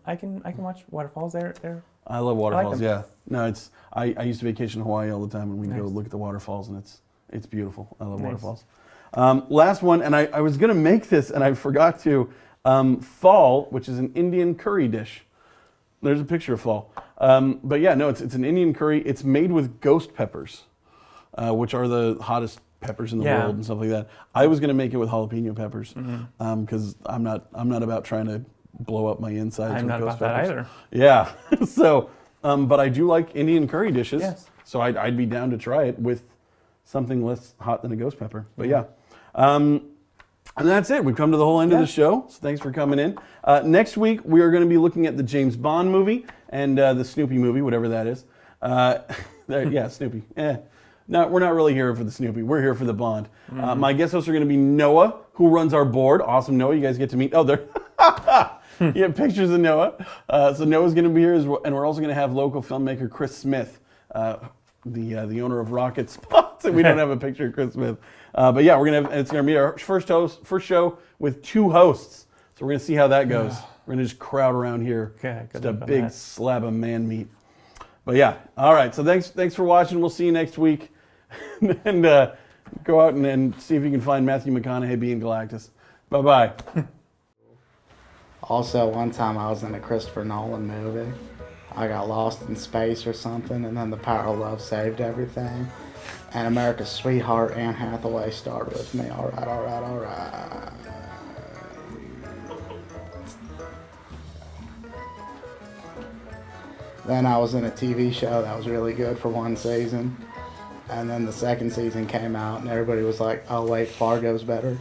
Speaker 12: I can watch waterfalls. They're
Speaker 1: I love waterfalls,
Speaker 12: I like
Speaker 1: No, I used to vacation in Hawaii all the time, and we'd go look at the waterfalls, and it's beautiful. I love waterfalls. Last one, and I was going to make this, and I forgot to. Pho, which is an Indian curry dish. There's a picture of pho. But yeah, no, it's an Indian curry. It's made with ghost peppers, which are the hottest peppers in the world and stuff like that. I was going to make it with jalapeno peppers because I'm not about trying to blow up my insides.
Speaker 12: I'm not about that either.
Speaker 1: Yeah. So, but I do like Indian curry dishes.
Speaker 12: Yes.
Speaker 1: So I'd be down to try it with something less hot than a ghost pepper. But yeah. And that's it. We've come to the whole end of the show. So thanks for coming in. Next week, we are going to be looking at the James Bond movie and the Snoopy movie, whatever that is. Snoopy. No, we're not really here for the Snoopy. We're here for the Bond. My guest hosts are going to be Noah, who runs our board. Awesome, Noah. You guys get to meet. Oh, there. You have pictures of Noah. So Noah's going to be here, and we're also going to have local filmmaker Chris Smith, the owner of Rocket Spots. And we don't have a picture of Chris Smith. But yeah, it's going to be our first show with 2 hosts. So we're going to see how that goes. We're going to just crowd around here.
Speaker 12: Okay,
Speaker 1: just a big slab of man meat. But yeah, all right. So thanks for watching. We'll see you next week. And go out and see if you can find Matthew McConaughey being Galactus. Bye-bye.
Speaker 19: Also, one time I was in a Christopher Nolan movie. I got lost in space or something, and then the power of love saved everything. And America's sweetheart, Anne Hathaway, starred with me. All right, all right, all right. Then I was in a TV show that was really good for one season. And then the second season came out, and everybody was like, oh, wait, Fargo's better.